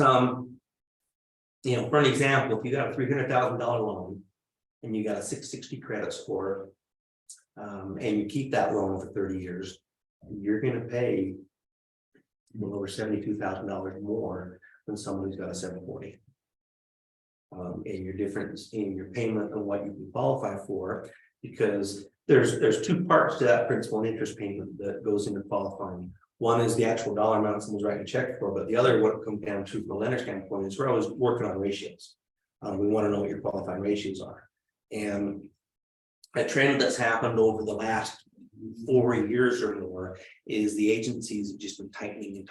you know, for an example, if you got a $300,000 loan and you got a 660 credit score, and you keep that loan for 30 years, you're going to pay over $72,000 more than someone who's got a 740. And your difference in your payment and what you can qualify for, because there's 2 parts to that principal and interest payment that goes into qualifying. One is the actual dollar amount someone's writing a check for, but the other, what it comes down to from a lender standpoint, is we're always working on ratios. We want to know what your qualifying ratios are. And a trend that's happened over the last 4 years or more is the agencies have just been tightening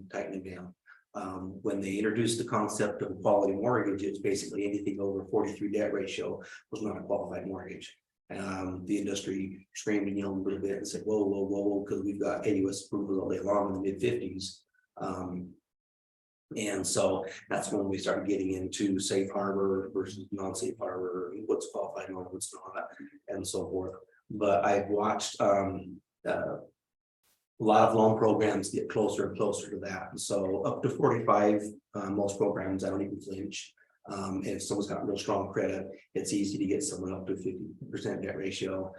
down. When they introduced the concept of a quality mortgage, it's basically anything over 43 debt ratio was not a qualified mortgage. The industry screamed and yelled a little bit and said, whoa, because we've got AUS approvals all day long in the mid-50s. And so that's when we started getting into safe harbor versus non-safe harbor, what's qualified and what's not, and so forth. but I've watched a lot of loan programs get closer and closer to that. And so up to 45, most programs, I don't even flinch. If someone's got real strong credit, it's easy to get someone up to 50% debt ratio.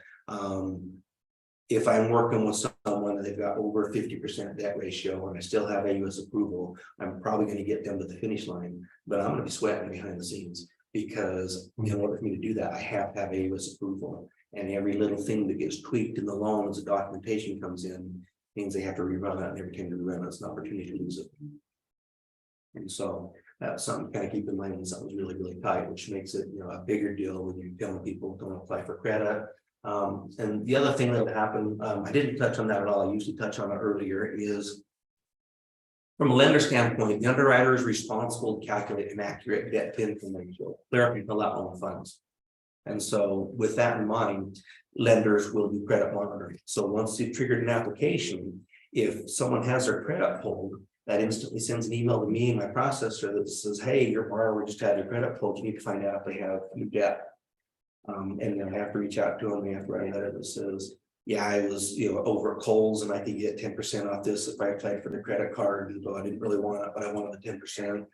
If I'm working with someone and they've got over 50% debt ratio and I still have AUS approval, I'm probably going to get them to the finish line, but I'm going to be sweating behind the scenes because in order for me to do that, I have to have AUS approval. And every little thing that gets tweaked in the loan as the documentation comes in means they have to rerun it, and every time they rerun it, it's an opportunity to lose it. And so that's something to kind of keep in mind when something's really, really tight, which makes it, a bigger deal when you're telling people don't apply for credit. And the other thing that happened, I didn't touch on that at all. I usually touch on it earlier is from a lender standpoint, the underwriter is responsible to calculate an accurate debt to income ratio, clear up a own funds. And so with that in mind, lenders will do credit monitoring. So once you've triggered an application, if someone has their credit pulled, that instantly sends an email to me and my processor that says, hey, your borrower just had your credit pulled. You need to find out if they have new debt. And then I have to reach out to them. They have to write a letter that says, yeah, I was, over at Kohl's and I could get 10% off this if I applied for the credit card. And though I didn't really want it, but I wanted the 10%.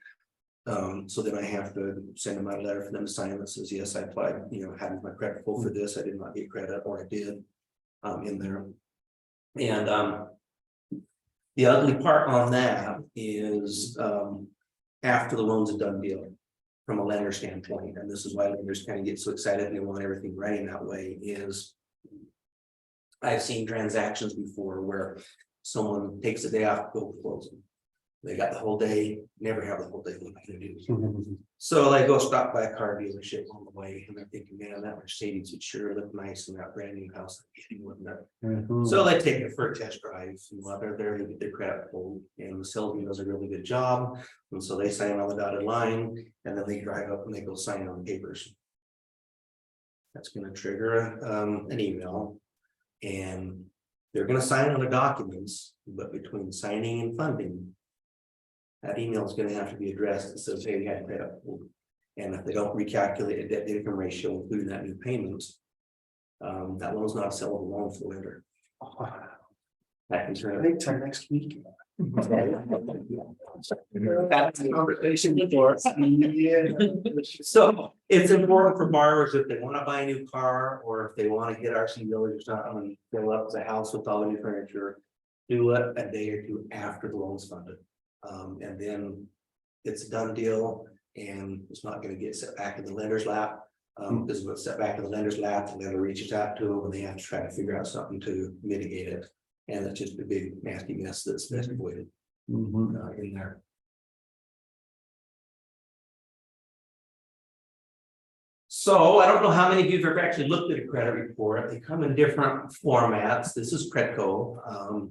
So then I have to send them out a letter for them to sign that says, yes, I applied, having my credit pulled for this. I did not get credit, or I did in there. And the ugly part on that is after the loan's a done deal from a lender standpoint, and this is why lenders kind of get so excited and they want everything writing that way, is I've seen transactions before where someone takes a day off to go closing. They got the whole day, never have the whole day. What am I gonna do? So they go stop by a car dealership on the way, and they're thinking, man, that Mercedes would sure look nice in that brand new house, wouldn't it? So they take it for a test drive. They're there to get their credit pulled, and the salesman does a really good job. And so they sign on the dotted line, and then they drive up and they go sign on the papers. That's going to trigger an email, and they're going to sign on the documents, but between signing and funding, that email is going to have to be addressed that says, hey, we had credit pulled. And if they don't recalculate a debt to income ratio, including that new payment, that loan's not a sellable loan for the lender. That can turn it. Time next week. That's the conversation before. So it's important for borrowers if they want to buy a new car, or if they want to get RC village or something and fill up the house with all the new furniture, do it a day or two after the loan's funded. And then it's a done deal, and it's not going to get set back in the lender's lap. Because what's set back in the lender's lap, the lender reaches out to them and they have to try to figure out something to mitigate it. And it's just a big nasty mess that's best avoided in there. So I don't know how many of you have actually looked at a credit report. They come in different formats. This is Credco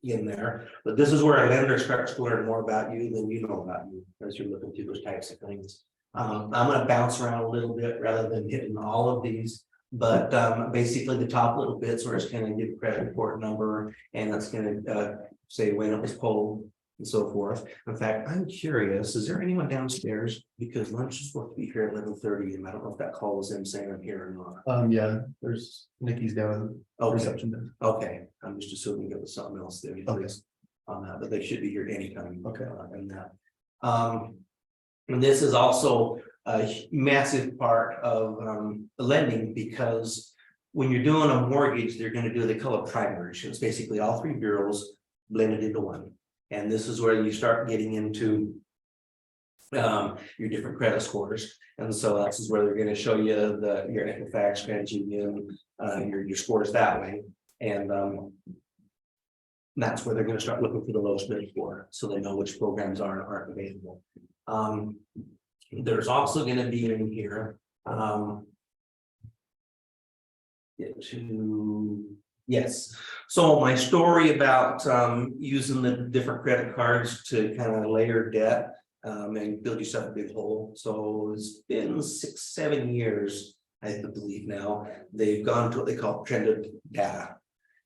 in there, but this is where a lender starts to learn more about you than you know about you as you're looking through those types of things. I'm going to bounce around a little bit rather than hitting all of these, but basically the top little bits where it's going to give a credit report number, and it's going to say when it was pulled and so forth. In fact, I'm curious, is there anyone downstairs? Because lunch is supposed to be here at 11:30, and I don't know if that call was them saying I'm here or not. Yeah, there's Nikki's down. Okay. Reception desk. Okay, I'm just assuming it was something else there. Okay. On that, but they should be here anytime. Okay. And that. And this is also a massive part of lending, because when you're doing a mortgage, they're going to do, they call it primary. It's basically all three bureaus blended into one. And this is where you start getting into your different credit scores. And so this is where they're going to show you your Equifax, TransUnion, your scores that way. And that's where they're going to start looking for the lowest bid score, so they know which programs are and aren't available. There's also going to be in here. Yes. So my story about using the different credit cards to kind of layer debt and build yourself a big hole. So it's been 6-7 years, I believe now, they've gone to what they call trended data.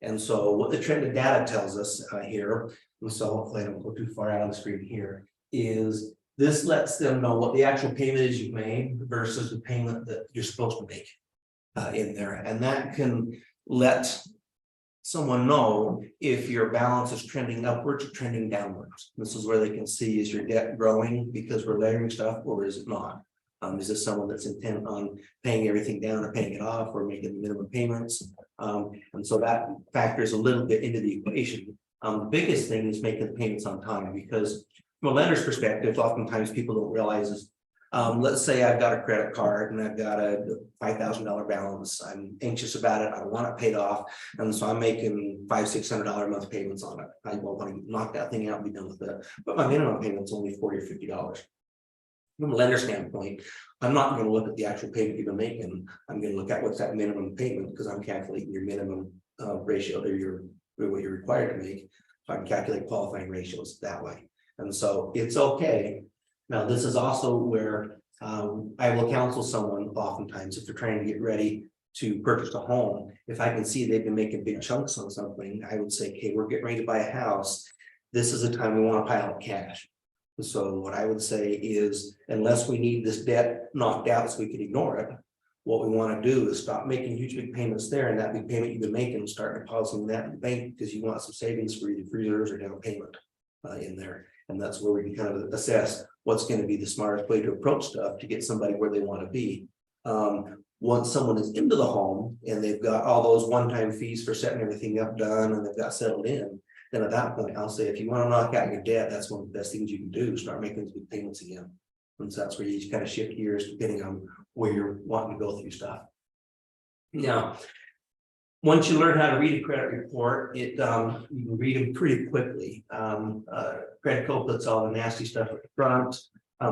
And so what the trended data tells us here, and so hopefully I don't go too far out on the screen here, is this lets them know what the actual payment is you've made versus the payment that you're supposed to make in there. And that can let someone know if your balance is trending upwards or trending downwards. This is where they can see, is your debt growing because we're layering stuff, or is it not? Is this someone that's intent on paying everything down or paying it off or making the minimum payments? And so that factors a little bit into the equation. The biggest thing is making the payments on time, because from a lender's perspective, oftentimes people don't realize is, let's say I've got a credit card and I've got a $5,000 balance. I'm anxious about it. I want it paid off. And so I'm making $500-600 a month payments on it. I want to knock that thing out and be done with it. But my minimum payment's only $40 or $50. From a lender standpoint, I'm not going to look at the actual payment you've been making. I'm going to look at what's that minimum payment, because I'm calculating your minimum ratio or what you're required to make. So I can calculate qualifying ratios that way. And so it's okay. Now, this is also where I will counsel someone oftentimes if they're trying to get ready to purchase a home. If I can see they've been making big chunks on something, I would say, okay, we're getting ready to buy a house. This is the time we want to pile up cash. So what I would say is, unless we need this debt knocked out so we can ignore it, what we want to do is stop making huge big payments there, and that big payment you've been making, start depositing that in the bank, because you want some savings for either reserves or down payment in there. And that's where we can kind of assess what's going to be the smartest way to approach stuff to get somebody where they want to be. Once someone is into the home and they've got all those one-time fees for setting everything up done and they've got settled in, then at that point, I'll say, if you want to knock out your debt, that's one of the best things you can do, start making those big payments again. And so that's where you kind of shift gears depending on where you're wanting to go through stuff. Now, once you learn how to read a credit report, you can read them pretty quickly. Credit Code puts all the nasty stuff at the front.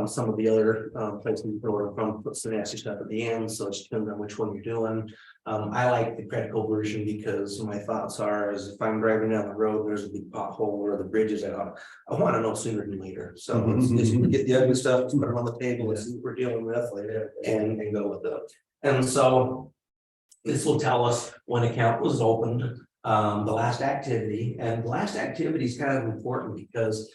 Some of the other places you throw it from puts the nasty stuff at the end, so it just depends on which one you're doing. I like the Credit Code version because my thoughts are, is if I'm driving down the road and there's a big pothole or the bridge is out, I want to know sooner than later. So let's get the ugly stuff, put them on the table, let's see what we're dealing with later, and go with it. And so this will tell us when account was opened, the last activity, and the last activity is kind of important because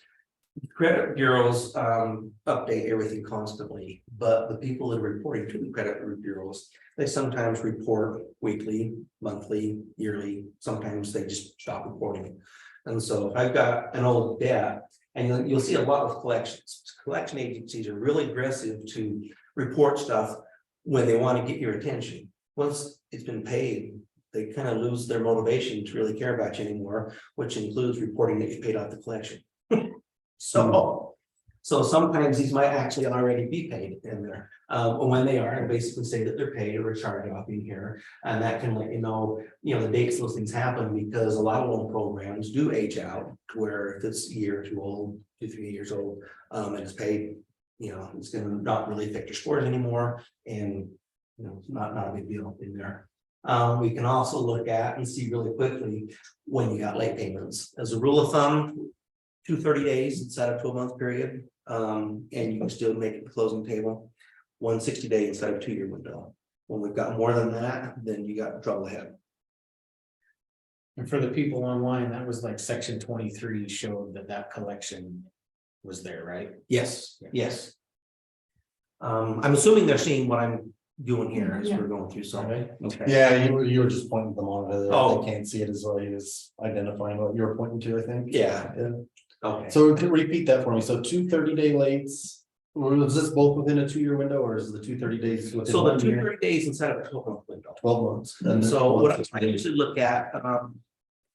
credit bureaus update everything constantly, but the people that are reporting to the credit bureaus, they sometimes report weekly, monthly, yearly. Sometimes they just stop reporting. And so I've got an old debt, and you'll see a lot with collections. Collection agencies are really aggressive to report stuff when they want to get your attention. Once it's been paid, they kind of lose their motivation to really care about you anymore, which includes reporting that you paid off the collection. So sometimes these might actually already be paid in there. When they are, and basically say that they're paid or a charge off in here, and that can let you know the dates those things happen, because a lot of loan programs do age out to where if it's a year or two old, 2-3 years old, and it's paid, it's going to not really affect your scores anymore, and it's not a big deal in there. We can also look at and see really quickly when you got late payments. As a rule of thumb, 230 days instead of 12-month period, and you can still make it the closing table. 160 day instead of 2-year window. When we've got more than that, then you got trouble ahead. And for the people online, that was like section 23 showed that collection was there, right? Yes, yes. I'm assuming they're seeing what I'm doing here as we're going through something. Okay. Yeah, you were just pointing them on it. Oh. They can't see it as well. He was identifying what you were pointing to, I think. Yeah. Okay. So to repeat that for me, so 2 30-day lates, was this both within a 2-year window, or is the 2 30 days within So the 1 year? 230 days instead of a 12-month window. 12 months. And so 12 what months. I usually look at,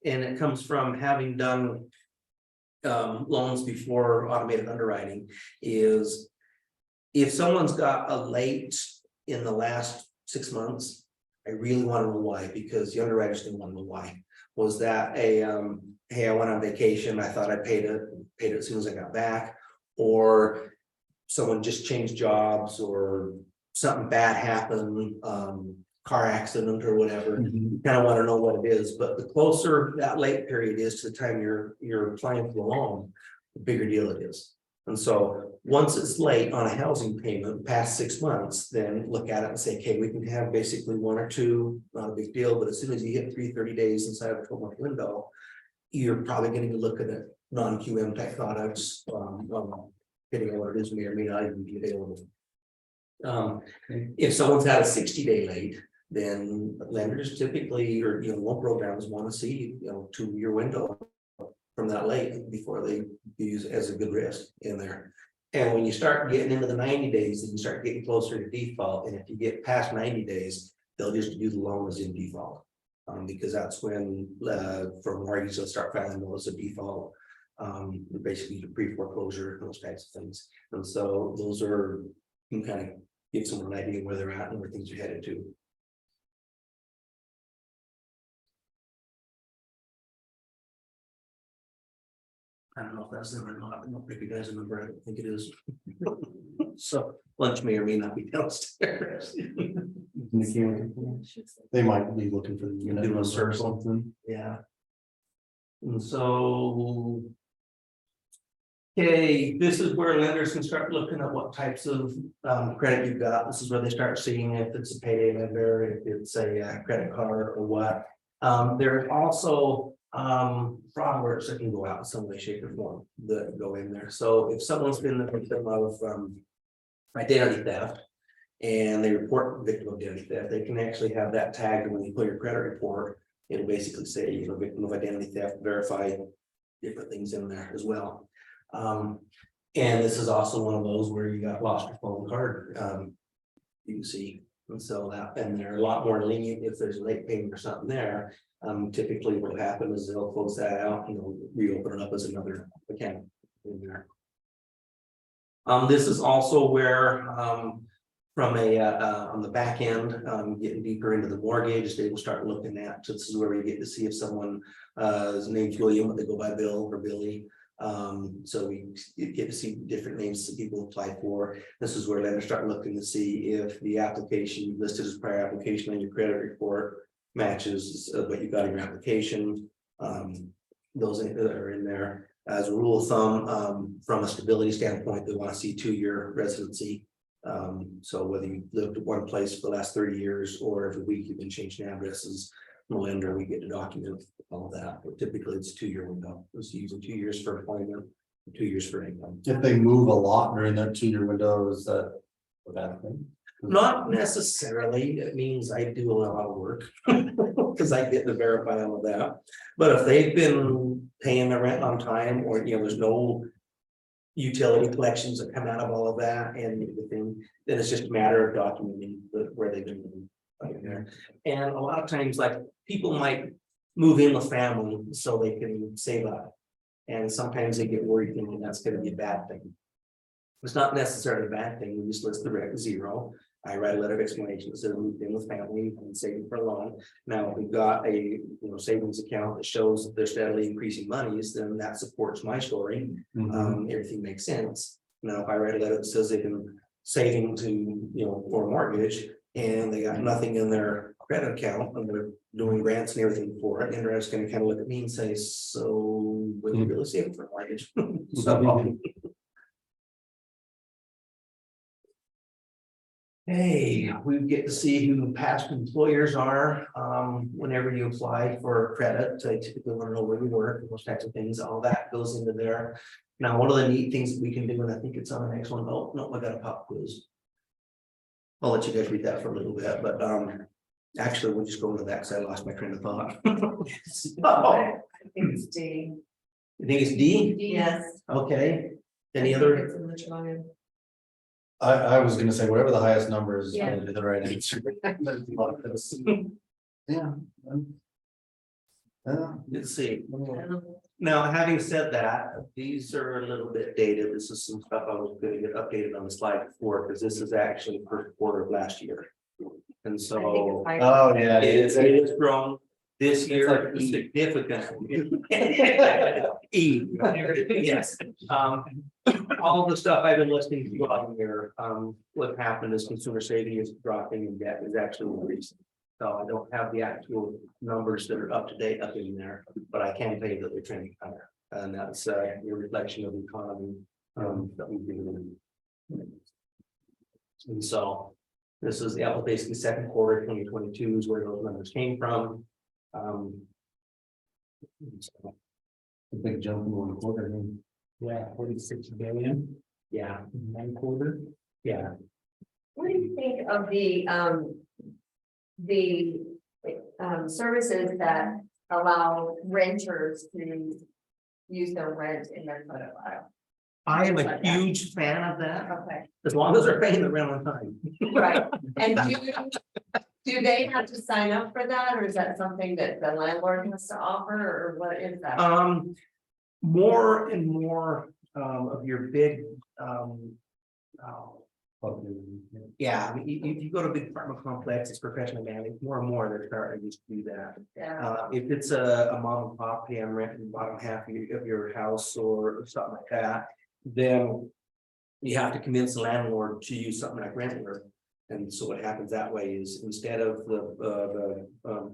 and it comes from having done loans before automated underwriting, is if someone's got a late in the last 6 months, I really want to know why, because the underwriters didn't want to know why. Was that a hey, I went on vacation, I thought I paid it as soon as I got back, or someone just changed jobs, or something bad happened, car accident or whatever. You kind of want to know what it is. But the closer that late period is to the time you're applying for the loan, the bigger deal it is. And so once it's late on a housing payment past 6 months, then look at it and say, okay, we can have basically 1 or 2, not a big deal. But as soon as you hit 30 days inside of a 12-month window, you're probably going to look at non-QM type products, depending on what it is, may or may not even be available. If someone's had a 60-day late, then lenders typically, or loan programs want to see, 2-year window from that late before they use it as a good risk in there. And when you start getting into the 90 days, then you start getting closer to default. And if you get past 90 days, they'll just do the loan as in default. Because that's when, for mortgage, they'll start filing notice of default. Basically the pre-foreclosure, those types of things. And so those are, you can kind of give someone an idea where they're at and where things are headed to. I don't know if that's the number or not. I don't recognize the number. I don't think it is. So lunch may or may not be downstairs. They might be looking for the unit Do a number or search. something. Yeah. And so. Okay, this is where lenders can start looking at what types of credit you've got. This is where they start seeing if it's a payday lender, if it's a credit card or what. There's also fraud alerts that can go out in some way, shape, or form that go in there. So if someone's been the victim of identity theft and they report victim of identity theft, they can actually have that tagged when you put your credit report. It'll basically say, victim of identity theft, verify different things in there as well. And this is also one of those where you got lost your phone card, you can see, and so that, and they're a lot more lenient if there's a late payment or something there. Typically what will happen is they'll close that out, reopen it up as another account in there. This is also where, from a, on the back end, getting deeper into the mortgage, they will start looking at, this is where we get to see if someone, his name's William, but they go by Bill or Billy. So we get to see different names that people apply for. This is where lenders start looking to see if the application listed as prior application on your credit report matches what you got in your application. Those that are in there. As a rule of thumb, from a stability standpoint, they want to see 2-year residency. So whether you lived at one place for the last 30 years or every week you've been changing addresses, the lender, we get to document all of that. But typically it's a 2-year window. It's usually 2 years for employment, 2 years for income. If they move a lot during that 2-year window, is that a bad thing? Not necessarily. It means I do a lot of work because I get to verify all of that. But if they've been paying their rent on time, or there's no utility collections that come out of all of that and everything, then it's just a matter of documenting where they've been living right there. And a lot of times, like, people might move in with family so they can save up. And sometimes they get worried thinking that's going to be a bad thing. It's not necessarily a bad thing. We just list the rec 0. I write a letter of explanation that says moved in with family and saving for a loan. Now, if we've got a savings account that shows that they're steadily increasing monies, then that supports my story. Everything makes sense. Now, if I write a letter that says they've been saving to for a mortgage and they got nothing in their credit account and they're doing grants and everything for it, and they're just going to kind of look at me and say, "So, what are you really saving for a mortgage?" So. Hey, we get to see who past employers are. Whenever you apply for credit, I typically want to know where we work, those types of things. All that goes into there. Now, one of the neat things that we can do, and I think it's on the next one. Oh, no, I got a pop quiz. I'll let you guys read that for a little bit, but actually, we'll just go into that because I lost my train of thought. I think it's D. You think it's D? Yes. Okay. Any I other? think it's in the trial. I was gonna say whatever the highest number is, Yeah. the right answer. Yeah. Let's see. Now, having said that, these are a little bit dated. This is some stuff I was gonna get updated on the slide before, because this is actually the first quarter of last year. And so Oh, yeah. it is grown this year like E. significantly. E, yes. All the stuff I've been listening to you on here, what happened is consumer saving is dropping and debt is actually increasing. So I don't have the actual numbers that are up to date up in there, but I can tell you that they're trending higher. And that's a reflection of the economy that we've been in. And so this is basically second quarter 2022 is where those numbers came from. A big jump in 1 quarter. Yeah, 46 billion, Yeah, 1 quarter. yeah. What do you think of the the services that allow renters to use their rent in their credit file. I am a huge fan of that, Okay, as long as they're paying the rent on time. right. And do they have to sign up for that, or is that something that the landlord has to offer, or what is that? More and more of your big yeah, I mean, you go to a big apartment complex, it's professional managed, more and more they're starting to do that. Yeah, If it's a mom and pop, I'm renting the bottom half of your house or something like that, then you have to convince the landlord to use something like Rentler. And so what happens that way is instead of the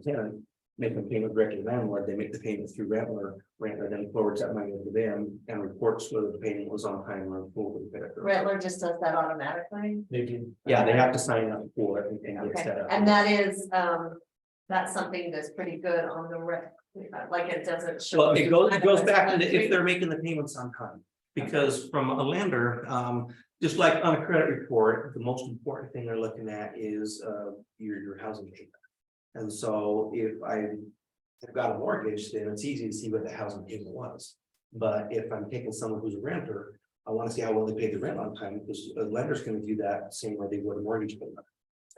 tenant making payment directly to the landlord, they make the payment through Rentler then forwards that money to them and reports whether the payment was on time or full. Rattler just does that automatically. They do. Yeah, they have to sign up for it and get Okay, set up. and that is, that's something that's pretty good on the rec, like it doesn't show. Well, it goes back to if they're making the payments on time. Because from a lender, just like on a credit report, the most important thing they're looking at is your housing payment. And so if I've got a mortgage, then it's easy to see what the housing payment was. But if I'm taking someone who's a renter, I want to see how well they paid the rent on time, because a lender's going to do that the same way they would a mortgage payment.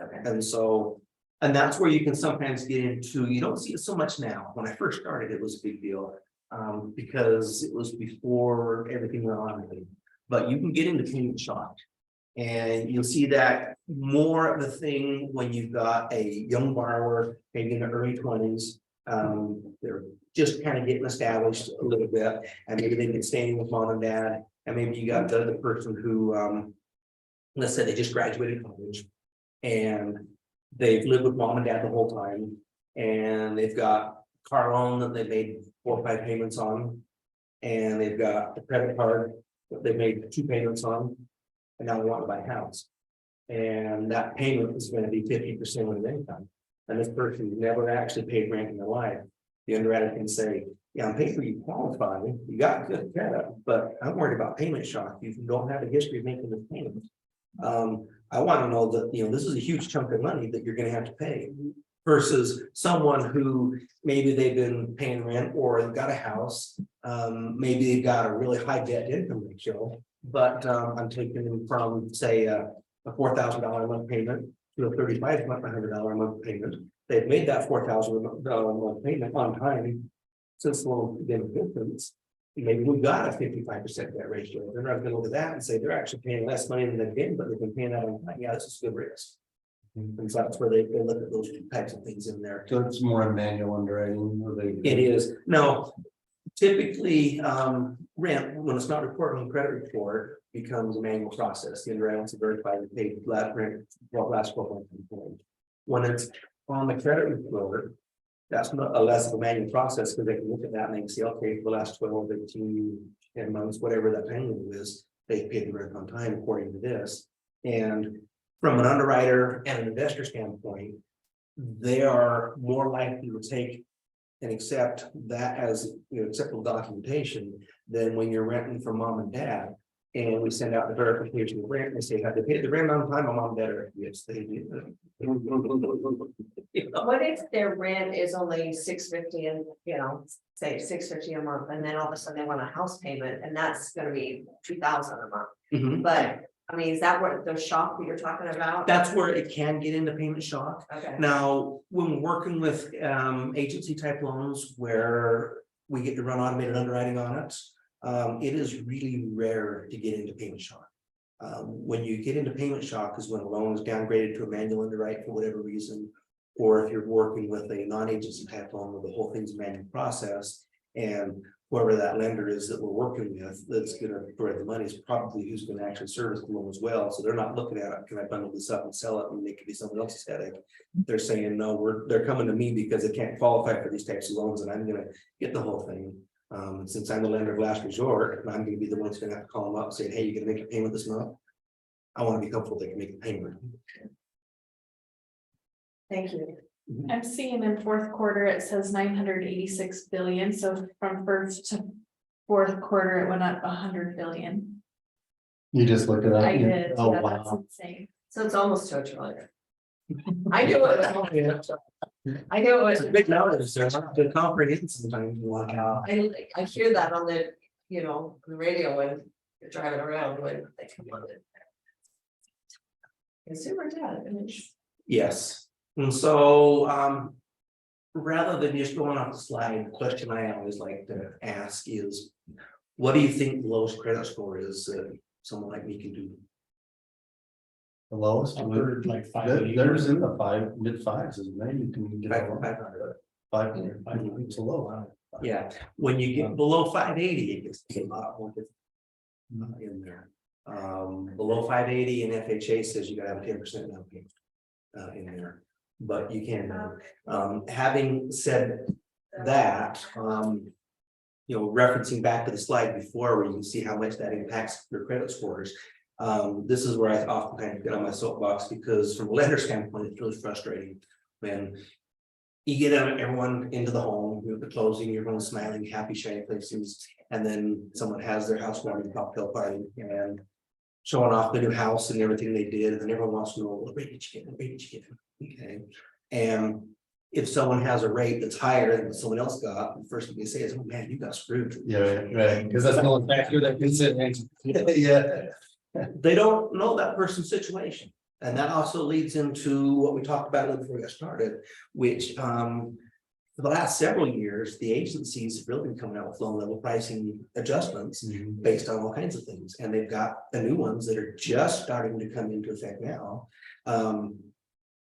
Okay. And so, and that's where you can sometimes get into, you don't see it so much now. When I first started, it was a big deal. Because it was before everything went on, but you can get into payment shock. And you'll see that more of a thing when you've got a young borrower, maybe in the early 20s. They're just kind of getting established a little bit, and maybe they've been staying with mom and dad, and maybe you got the other person who, let's say they just graduated college, and they've lived with mom and dad the whole time, and they've got car loan that they made 4 or 5 payments on, and they've got the credit card that they made 2 payments on, and now they want to buy a house. And that payment is going to be 50% of their income. And this person never actually paid rent in their life. The underwriter can say, yeah, on paper you qualify, you got good credit, but I'm worried about payment shock. You don't have a history of making this payment. I want to know that, this is a huge chunk of money that you're going to have to pay. Versus someone who maybe they've been paying rent or they've got a house, maybe they've got a really high debt income ratio, but I'm taking them from, say, a $4,000 a month payment to a $3,500 a month payment. They've made that $4,000 a month payment on time since the loan been in existence. Maybe we've got a 55% debt ratio. They're not going to look at that and say they're actually paying less money than they've been, but they've been paying that on time. Yeah, this is good risk. And so that's where they look at those 2 types of things in there. So it's more in manual underwriting where they. It is. Now, typically, rent, when it's not reported on the credit report, becomes a manual process. The underwriter wants to verify that they last rent, last 12 months. When it's on the credit report, that's not a less of a manual process, because they can look at that and they can see, okay, for the last 12, 15, 10 months, whatever that payment is, they paid the rent on time according to this. And from an underwriter and an investor standpoint, they are more likely to take and accept that as acceptable documentation than when you're renting from mom and dad. And we send out the verification of rent and they say, have they paid the rent on time? My mom and dad are, yes, they do. What if their rent is only $650 and, say $650 a month, and then all of a sudden they want a house payment and that's gonna be $2,000 a month. Mhm. But I mean, is that what the shock that you're talking about? That's where it can get into payment shock. Okay. Now, when we're working with agency type loans where we get to run automated underwriting on it, it is really rare to get into payment shock. When you get into payment shock is when a loan is downgraded to a manual underwrite for whatever reason, or if you're working with a non-agency type loan where the whole thing's a manual process, and whoever that lender is that we're working with that's going to provide the money is probably who's going to actually service the loan as well. So they're not looking at it, can I bundle this up and sell it and make it be someone else's headache? They're saying, no, they're coming to me because they can't qualify for these types of loans, and I'm going to get the whole thing. Since I'm the lender of last resort, I'm going to be the one who's going to have to call them up saying, hey, you're going to make a payment this month. I want to be comfortable they can make a payment. Thank you. I'm seeing in fourth quarter, it says 986 billion, so from first to fourth quarter, it went up 100 billion. You just looked at that. I did, Oh, yeah, that's wow. insane. So it's almost to $1 trillion. I knew it was. I knew it was. Big numbers, they're hard to comprehend sometimes. Wow. I hear that on the, the radio when you're driving around when they come on it. Consumer data, and it's. Yes, and so, rather than just going off the slide, the question I always like to ask is, what do you think the lowest credit score is that someone like me can do? The lowest, I've heard like there's in the mid-fives, isn't there? You can get a loan. 500. 500, it's a low. Yeah, when you get below 580, it gets a lot more difficult in there. Below 580 and FHA says you gotta have a 10% down payment in there, but you can. Having said that, referencing back to the slide before where you can see how much that impacts your credit scores. This is where I oftentimes get on my soapbox, because from a lender standpoint, it's really frustrating when you get everyone into the home, you have the closing, everyone's smiling, happy, shiny faces, and then someone has their housewarming cocktail party and showing off the new house and everything they did, and then everyone wants to know, what rate did you get? What rate did you get? Okay, and if someone has a rate that's higher than what someone else got, the first thing they say is, "Oh man, you got screwed." Yeah, right, because that's no factor that can sit. Yeah. They don't know that person's situation. And that also leads into what we talked about before we got started, which for the last several years, the agencies have really been coming out with loan level pricing adjustments based on all kinds of things. And they've got the new ones that are just starting to come into effect now.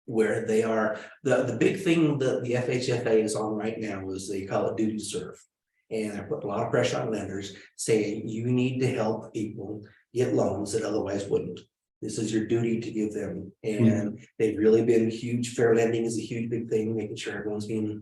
Where they are, the big thing that the FHFA is on right now is they call it duty to serve. And I put a lot of pressure on lenders saying you need to help people get loans that otherwise wouldn't. This is your duty to give them. And they've really been huge. Fair lending is a huge big thing, making sure everyone's being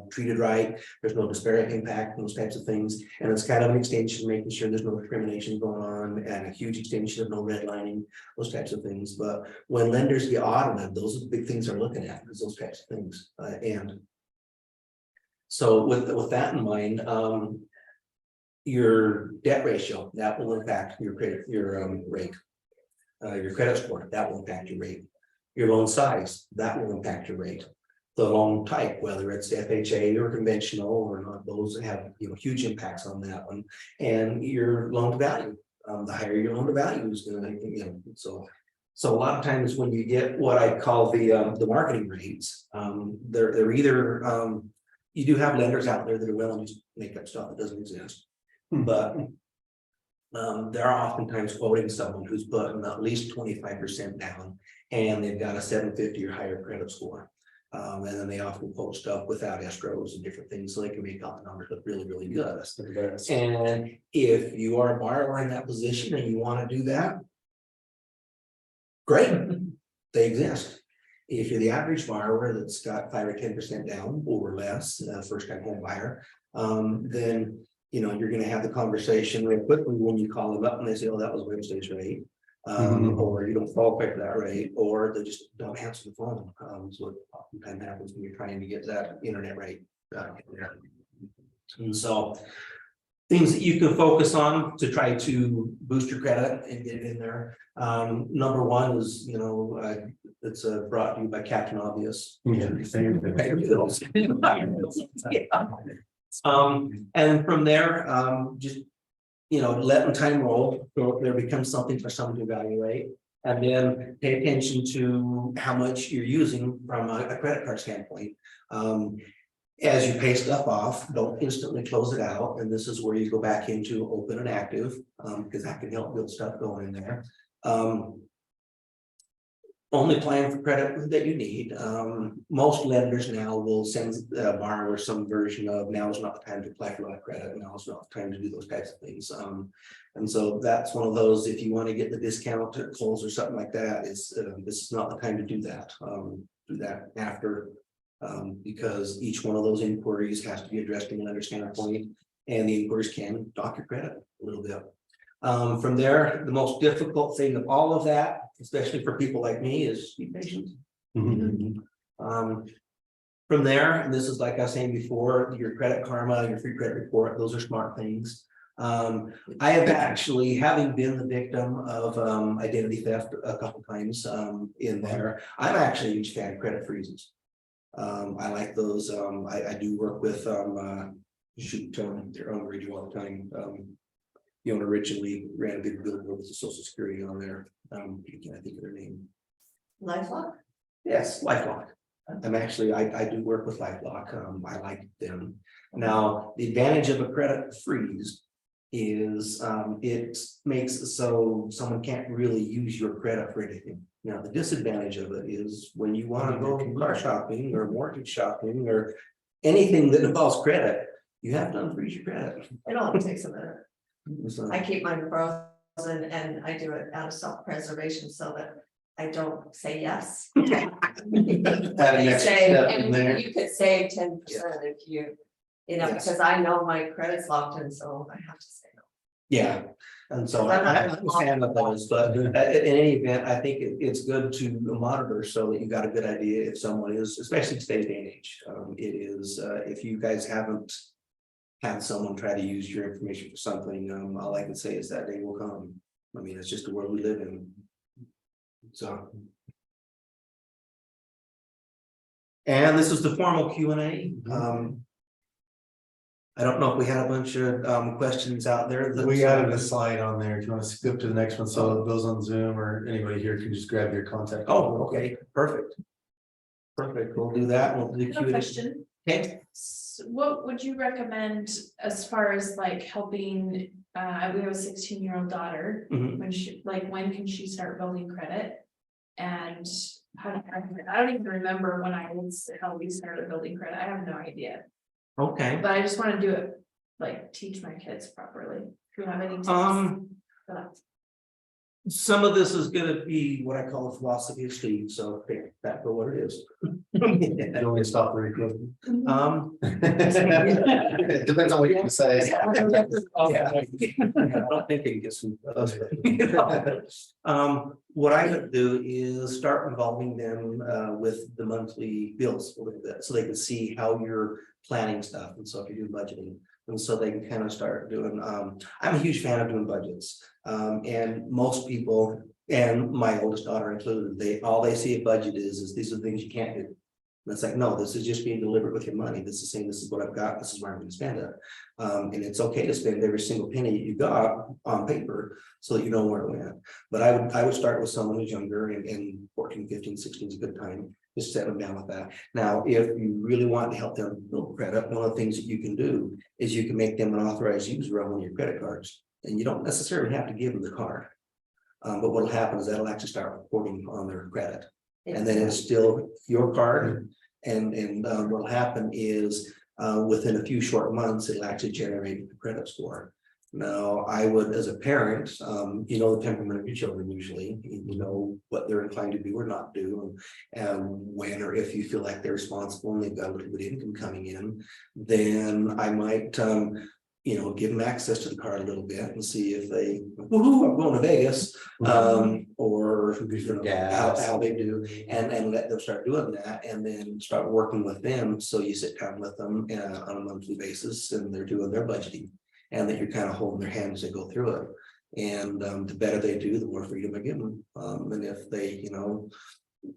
treated right. There's no disparate impact, those types of things. And it's kind of an extension, making sure there's no discrimination going on, and a huge extension of no redlining, those types of things. But when lenders get audited, those are the big things they're looking at, is those types of things. And so with that in mind, your debt ratio, that will impact your credit, your rate. Your credit score, that will impact your rate. Your loan size, that will impact your rate. The loan type, whether it's FHA or conventional or not, those have huge impacts on that one. And your loan to value, the higher your loan to value is going to, so a lot of times when you get what I call the marketing rates, they're either you do have lenders out there that are willing to make up stuff that doesn't exist, but they're oftentimes quoting someone who's putting at least 25% down, and they've got a 750 or higher credit score. And then they often quote stuff without escrows and different things, so they can make out the numbers look really, really good. And if you are a borrower in that position and you want to do that, great, they exist. If you're the average borrower that's got 5 or 10% down or less, first time home buyer, then you're going to have the conversation real quickly when you call them up and they say, "Oh, that was Wednesday's rate," or you don't fall back to that rate, or they just don't answer the phone. So what oftentimes happens when you're trying to get that internet rate. And so things that you can focus on to try to boost your credit and get it in there. Number one is, it's brought to you by Captain Obvious. And from there, just letting time roll, so there becomes something for someone to evaluate, and then pay attention to how much you're using from a credit card standpoint. As you pay stuff off, don't instantly close it out, and this is where you go back into open and active, because that can help build stuff going in there. Only plan for credit that you need. Most lenders now will send borrowers some version of, now is not the time to apply for a lot of credit, now is not the time to do those types of things. And so that's one of those, if you want to get the discount to close or something like that, this is not the time to do that. Do that after, because each one of those inquiries has to be addressed in a lender standpoint, and the inquiries can dock your credit a little bit. From there, the most difficult thing of all of that, especially for people like me, is be patient. From there, and this is like I was saying before, your credit karma, your free credit report, those are smart things. I have actually, having been the victim of identity theft a couple times in there, I'm actually a huge fan of credit freezes. I like those. I do work with their own radio all the time. The owner originally ran a big billboard with the Social Security on there. I think of their name. LifeLock? Yes, LifeLock. I do work with LifeLock. I like them. Now, the advantage of a credit freeze is it makes it so someone can't really use your credit for anything. Now, the disadvantage of it is when you want to go car shopping or mortgage shopping or anything that involves credit, you have to unfreeze your credit. It only takes a minute. So, I keep mine frozen and I do it out of self-preservation so that I don't say yes. Add an extra Say, step in and there. you could save 10% if you know, Yes. because I know my credit's locked in, so I have to say no. yeah, and so I'm not I'm a fan of those, but in any event, I think it's good to monitor so that you got a good idea if someone is, especially in today's day and age. It is, if you guys haven't had someone try to use your information for something, all I can say is that day will come. I mean, it's just the world we live in. So. And this is the formal Q&A. I don't know if we had a bunch of questions out there. We added a slide on there. If you want to skip to the next one, so it goes on Zoom or anybody here can just grab your contact. Oh, okay, perfect. Perfect, we'll do that. We'll do I have a Q&A. question. Okay. What would you recommend as far as like helping, we have a 16-year-old daughter, Mhm. when can she start building credit? And I don't even remember when how we started building credit, I have no idea, Okay. but I just wanna do it, like, teach my kids properly. Do you have any tips? Um, for that? some of this is gonna be what I call a philosophy of Steve, so take that for what it is. You want me to stop the recording? It depends on what you say. Yeah. I don't think it gets some. What I would do is start involving them with the monthly bills a little bit, so they can see how you're planning stuff, and so if you do budgeting. And so they can kind of start doing, I'm a huge fan of doing budgets. And most people, and my oldest daughter included, all they see a budget is these are things you can't do. And it's like, no, this is just being deliberate with your money. This is saying, this is what I've got, this is where I'm gonna spend it. And it's okay to spend every single penny you got on paper so that you know where it went. But I would start with someone who's younger, and 14, 15, 16 is a good time. Just set them down with that. Now, if you really want to help them build credit, one of the things that you can do is you can make them an authorized user on one of your credit cards. And you don't necessarily have to give them the card. But what'll happen is that'll actually start reporting on their credit. And then it's still your card. And what'll happen is within a few short months, it'll actually generate the credit score. Now, I would, as a parent, you know the temperament of your children usually, you know what they're inclined to do or not do, and when or if you feel like they're responsible and they've got a little bit of income coming in, then I might, give them access to the card a little bit and see if they, woohoo, I'm going to Vegas, or how they do, and let them start doing that, and then start working with them. So you sit down with them on a monthly basis, and they're doing their budgeting. And that you're kind of holding their hand as they go through it. And the better they do, the more freedom I give them. And if they,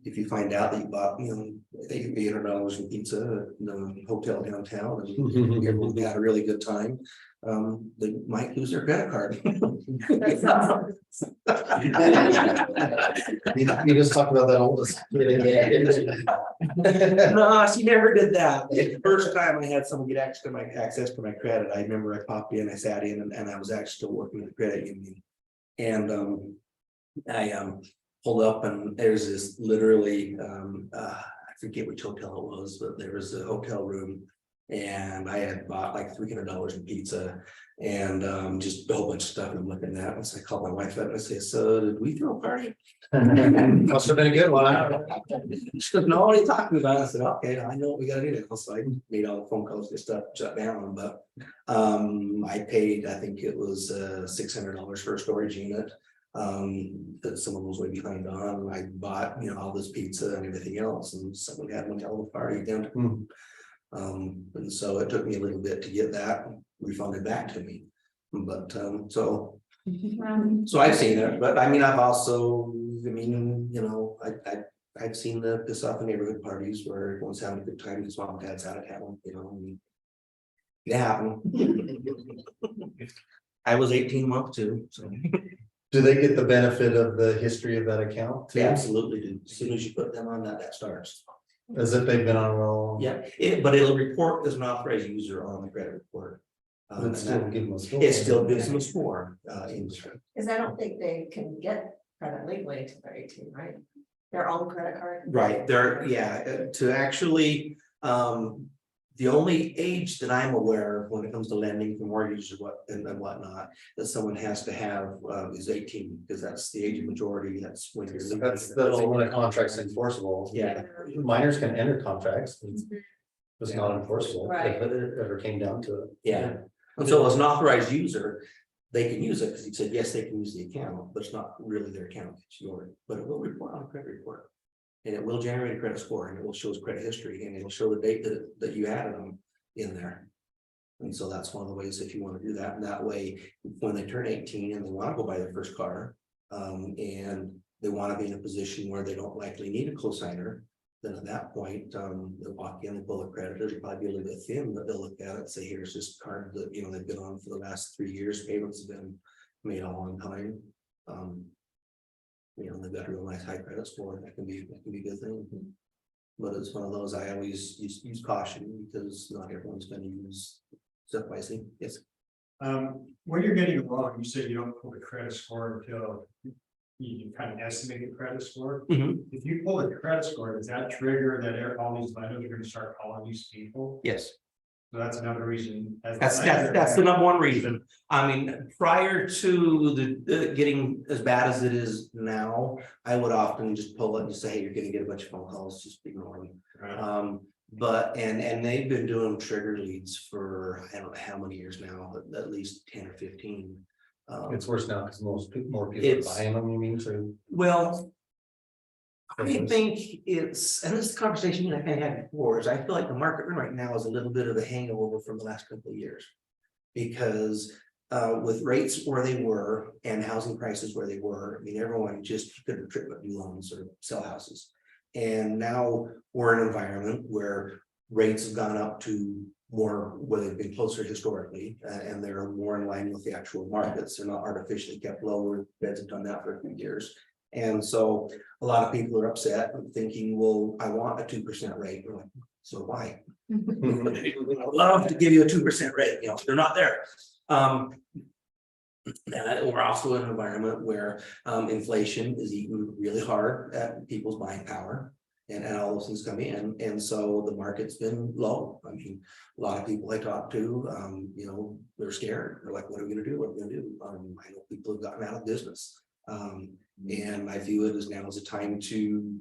if you find out that you bought, $800 in pizza in a hotel downtown and everyone had a really good time, they might lose their credit card. You just talked about that oldest. No, she never did that. The first time I had someone get access to my credit, I remember I popped in, I sat in, and I was actually still working at the credit union. And I pulled up, and there's this literally, I forget which hotel it was, but there was a hotel room. And I had bought like $300 in pizza and just a whole bunch of stuff. And I'm looking at that. So I called my wife up and I said, so did we throw a party? Must have been a good one. She goes, no, what are you talking about? I said, okay, I know what we gotta do now. So I made all the phone calls, get stuff shut down. But I paid, I think it was $600 for a storage unit. That someone was way behind on. I bought, all this pizza and everything else, and someone had one hell of a party down. And so it took me a little bit to get that refunded back to me. But, so Um, I've seen it, but I mean, I've also, I mean, you know, I've seen the piss off in neighborhood parties where everyone's having a good time because mom and dad's out of town, you know. And it happened. I was 18 months too, so Do they get the benefit of the history of that account? they too? absolutely do. As soon as you put them on that starts. As if they've been on a roll? Yeah, but it'll report as an authorized user on the credit report. But And it's still that- give them a score. It's still business for industry. Cause I don't think they can get credit legally until they're 18, right? Their own credit card. Right, there, yeah, to actually, the only age that I'm aware of when it comes to lending for mortgages or and whatnot, that someone has to have, is 18, because that's the age of majority, that's when you're. That's when a contract's enforceable. Yeah. Minors can enter contracts. It's not enforceable Right. if it ever came down to it. Yeah, and so as an authorized user, they can use it, because he said, yes, they can use the account, but it's not really their account, it's yours, but it will report on a credit report. And it will generate a credit score, and it will show his credit history, and it'll show the date that you added them in there. And so that's one of the ways if you want to do that, and that way, when they turn 18 and they want to go buy their first car. And they want to be in a position where they don't likely need a cosigner. Then at that point, they'll walk in and pull a credit, it'll probably be a little bit thin, but they'll look at it and say, here's this card that, you know, they've been on for the last 3 years, payments have been made all on time. You know, they've got a real nice high credit score, that can be a good thing. But it's one of those, I always use caution, because not everyone's gonna use step by step. Yes. When you're getting a loan, you say you don't pull the credit score until you kind of estimate the credit score. Mhm. If you pull the credit score, does that trigger that all these lenders are gonna start calling these people? Yes. So that's another reason. That's the number one reason. I mean, prior to the getting as bad as it is now, I would often just pull it and say, hey, you're gonna get a bunch of phone calls, just ignore them. Right. But and they've been doing trigger leads for I don't know how many years now, at least 10 or 15. It's worse now because more people are It's- buying them, you mean, so. Well, I think it's, and this is the conversation you and I kind of had before, is I feel like the market right now is a little bit of a hangover from the last couple of years. Because with rates where they were and housing prices where they were, I mean, everyone just couldn't trip but do loans or sell houses. And now we're in an environment where rates have gone up to more, where they've been closer historically, and they're more in line with the actual markets. They're not artificially kept lower. Feds have done that for a few years. And so a lot of people are upset and thinking, well, I want a 2% rate. We're like, so why? I would love to give you a 2% rate, you know, they're not there. And we're also in an environment where inflation is eating really hard at people's buying power. And all those things come in, and so the market's been low. I mean, a lot of people I talk to, you know, they're scared. They're like, what are we gonna do? What are we gonna do? I know people have gotten out of business. And I view it as now as a time to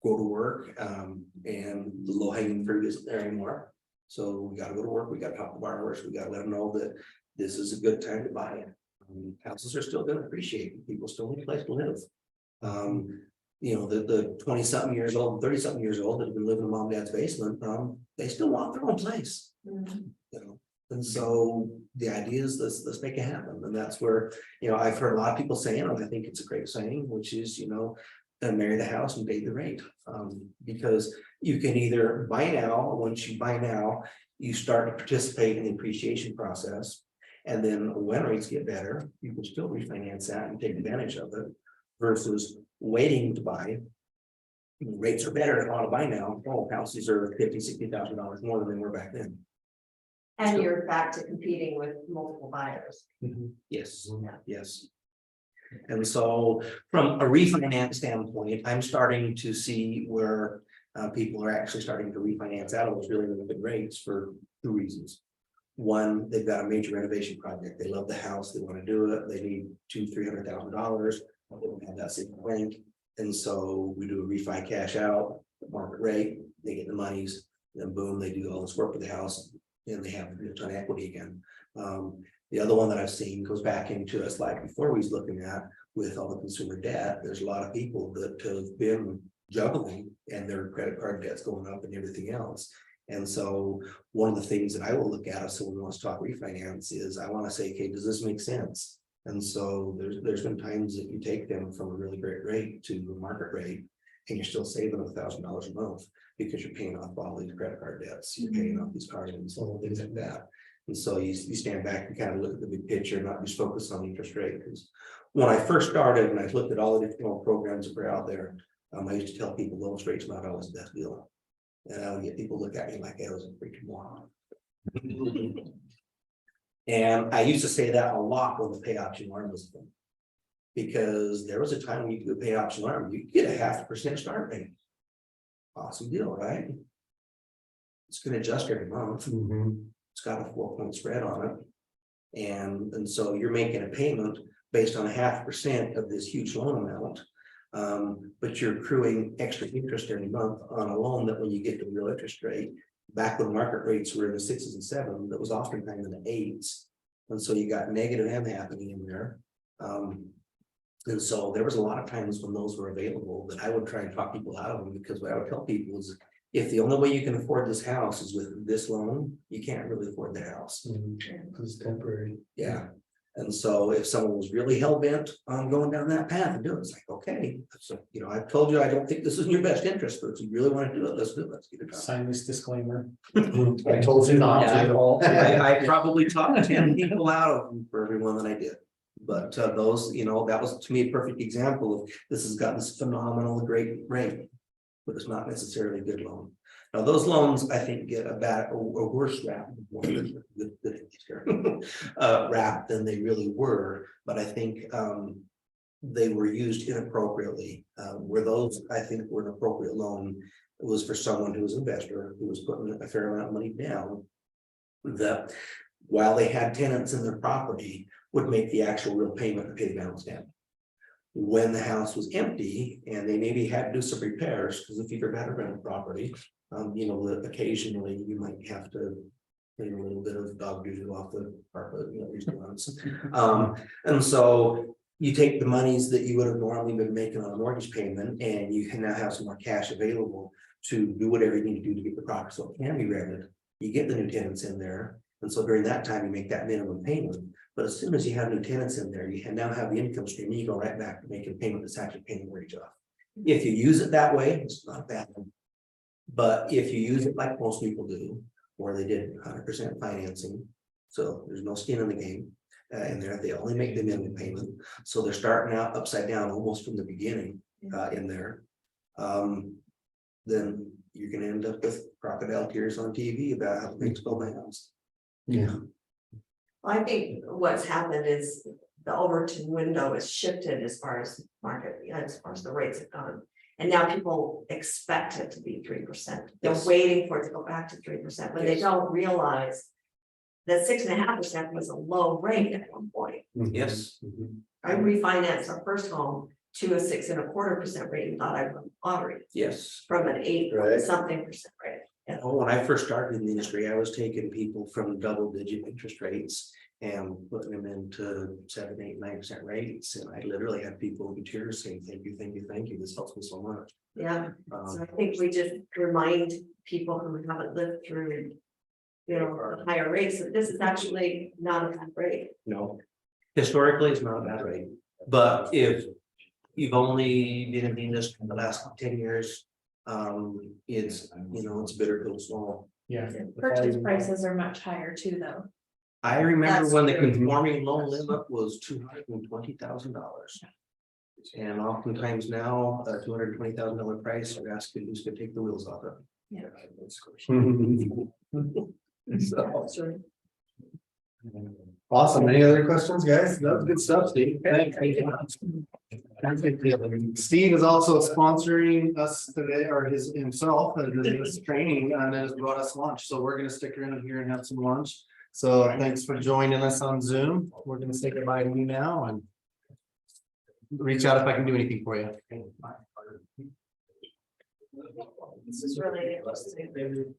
go to work, and the low hanging fruit isn't there anymore. So we gotta go to work, we gotta talk to borrowers, we gotta let them know that this is a good time to buy it. Houses are still gonna appreciate, people still need a place to live. You know, the 20-something years old, 30-something years old that have been living in mom and dad's basement, they still want their own place. You know, and so the idea is let's make it happen. And that's where, you know, I've heard a lot of people saying, and I think it's a great saying, which is, you know, marry the house and date the rate. Because you can either buy now, once you buy now, you start to participate in the appreciation process. And then when rates get better, you can still refinance that and take advantage of it versus waiting to buy. Rates are better, I want to buy now. Oh, houses are $50,000-$60,000 more than they were back then. And you're back to competing with multiple buyers. Yes, Yeah. yes. And so from a refinance standpoint, I'm starting to see where people are actually starting to refinance out of those really, really good rates for 2 reasons. One, they've got a major renovation project. They love the house, they want to do it, they need $200,000-$300,000. They don't have that same bank. And so we do a refi cash out, market rate, they get the monies, then boom, they do all this work with the house and they have a ton of equity again. The other one that I've seen goes back into a slide before we was looking at with all the consumer debt. There's a lot of people that have been juggling and their credit card debt's going up and everything else. And so one of the things that I will look at if someone wants to talk refinance is I want to say, okay, does this make sense? And so there's been times that you take them from a really great rate to the market rate, and you're still saving $1,000 a month because you're paying off all these credit card debts, you're paying off these car loans, all things like that. And so you stand back and kind of look at the big picture, not just focus on interest rate. Because when I first started and I looked at all the different programs that were out there, I used to tell people lowest rate's not always the best deal. And I would get people look at me like I was a freaking moron. And I used to say that a lot when the pay option arm was a thing. Because there was a time when you could pay option arm, you could get a 0.5% start rate. Awesome deal, right? It's gonna adjust every month. It's got a 4-point spread on it. And so you're making a payment based on a 0.5% of this huge loan amount. But you're accruing extra interest every month on a loan that when you get to the real interest rate, back when market rates were in the 6s and 7s, that was oftentimes in the 8s. And so you got negative M happening in there. And so there was a lot of times when those were available that I would try and talk people out of them, because what I would tell people is if the only way you can afford this house is with this loan, you can't really afford the house. It's temporary. Yeah. And so if someone was really hell bent on going down that path and doing it, it's like, okay, so, you know, I've told you, I don't think this is in your best interest, but if you really want to do it, let's do it. Let's get it done. Sign this disclaimer. I told you not to. I probably talked 10 people out of them for every one that I did. But those, you know, that was to me a perfect example of this has gotten this phenomenal, great rate, but it's not necessarily a good loan. Now, those loans, I think, get a bad or worse rap, rap than they really were. But I think they were used inappropriately. Where those, I think, were an appropriate loan, it was for someone who was an investor who was putting a fair amount of money down. That while they had tenants in their property, would make the actual real payment to pay the balance down. When the house was empty and they maybe had to do some repairs, because if you've ever had a rental property, you know, occasionally you might have to clean a little bit of dog doo off the carpet, you know, these ones. And so you take the monies that you would have normally been making on a mortgage payment, and you can now have some more cash available to do whatever you need to do to get the property so it can be rented. You get the new tenants in there, and so during that time you make that minimum payment. But as soon as you have new tenants in there, you can now have the income stream, and you go right back to making a payment that's actually paying the mortgage off. If you use it that way, it's not bad. But if you use it like most people do, where they did 100% financing, so there's no skin in the game, in there, they only make the minimum payment. So they're starting out upside down almost from the beginning in there. Then you're gonna end up with crocodile tears on TV about how things go my house. Yeah. I think what's happened is the Overton window is shifted as far as market, as far as the rates have gone. And now people expect it to be 3%. They're Yes. waiting for it to go back to 3%, but they Yes. don't realize that 6.5% was a low rate at one point. Yes. I refinanced our first home to a 6.25% rate and thought I won the lottery Yes. from an 8 Right. something percent rate. Oh, when I first started in the industry, I was taking people from double-digit interest rates and putting them into 7, 8, 9% rates. And I literally had people in tears saying, thank you, thank you, thank you. This helps me so much. Yeah, so I think we just remind people who haven't lived through, you know, higher rates, that this is actually not a bad rate. No, historically, it's not a bad rate. But if you've only been in the industry in the last 10 years, it's, you know, it's bitter pill small. Yeah. Purchase prices are much higher too, though. I remember That's when the true. conforming loan limit was $220,000. And oftentimes now, a $220,000 price, you're asking who's gonna take the wheels off it. Yeah. So, Sure. Awesome. Any other questions, guys? That was good stuff, Steve. thank Steve is also sponsoring us today, or himself, his training, and has brought us lunch. So we're gonna stick around here and have some lunch. So thanks for joining us on Zoom. We're gonna say goodbye to you now and reach out if I can do anything for you. This is really interesting.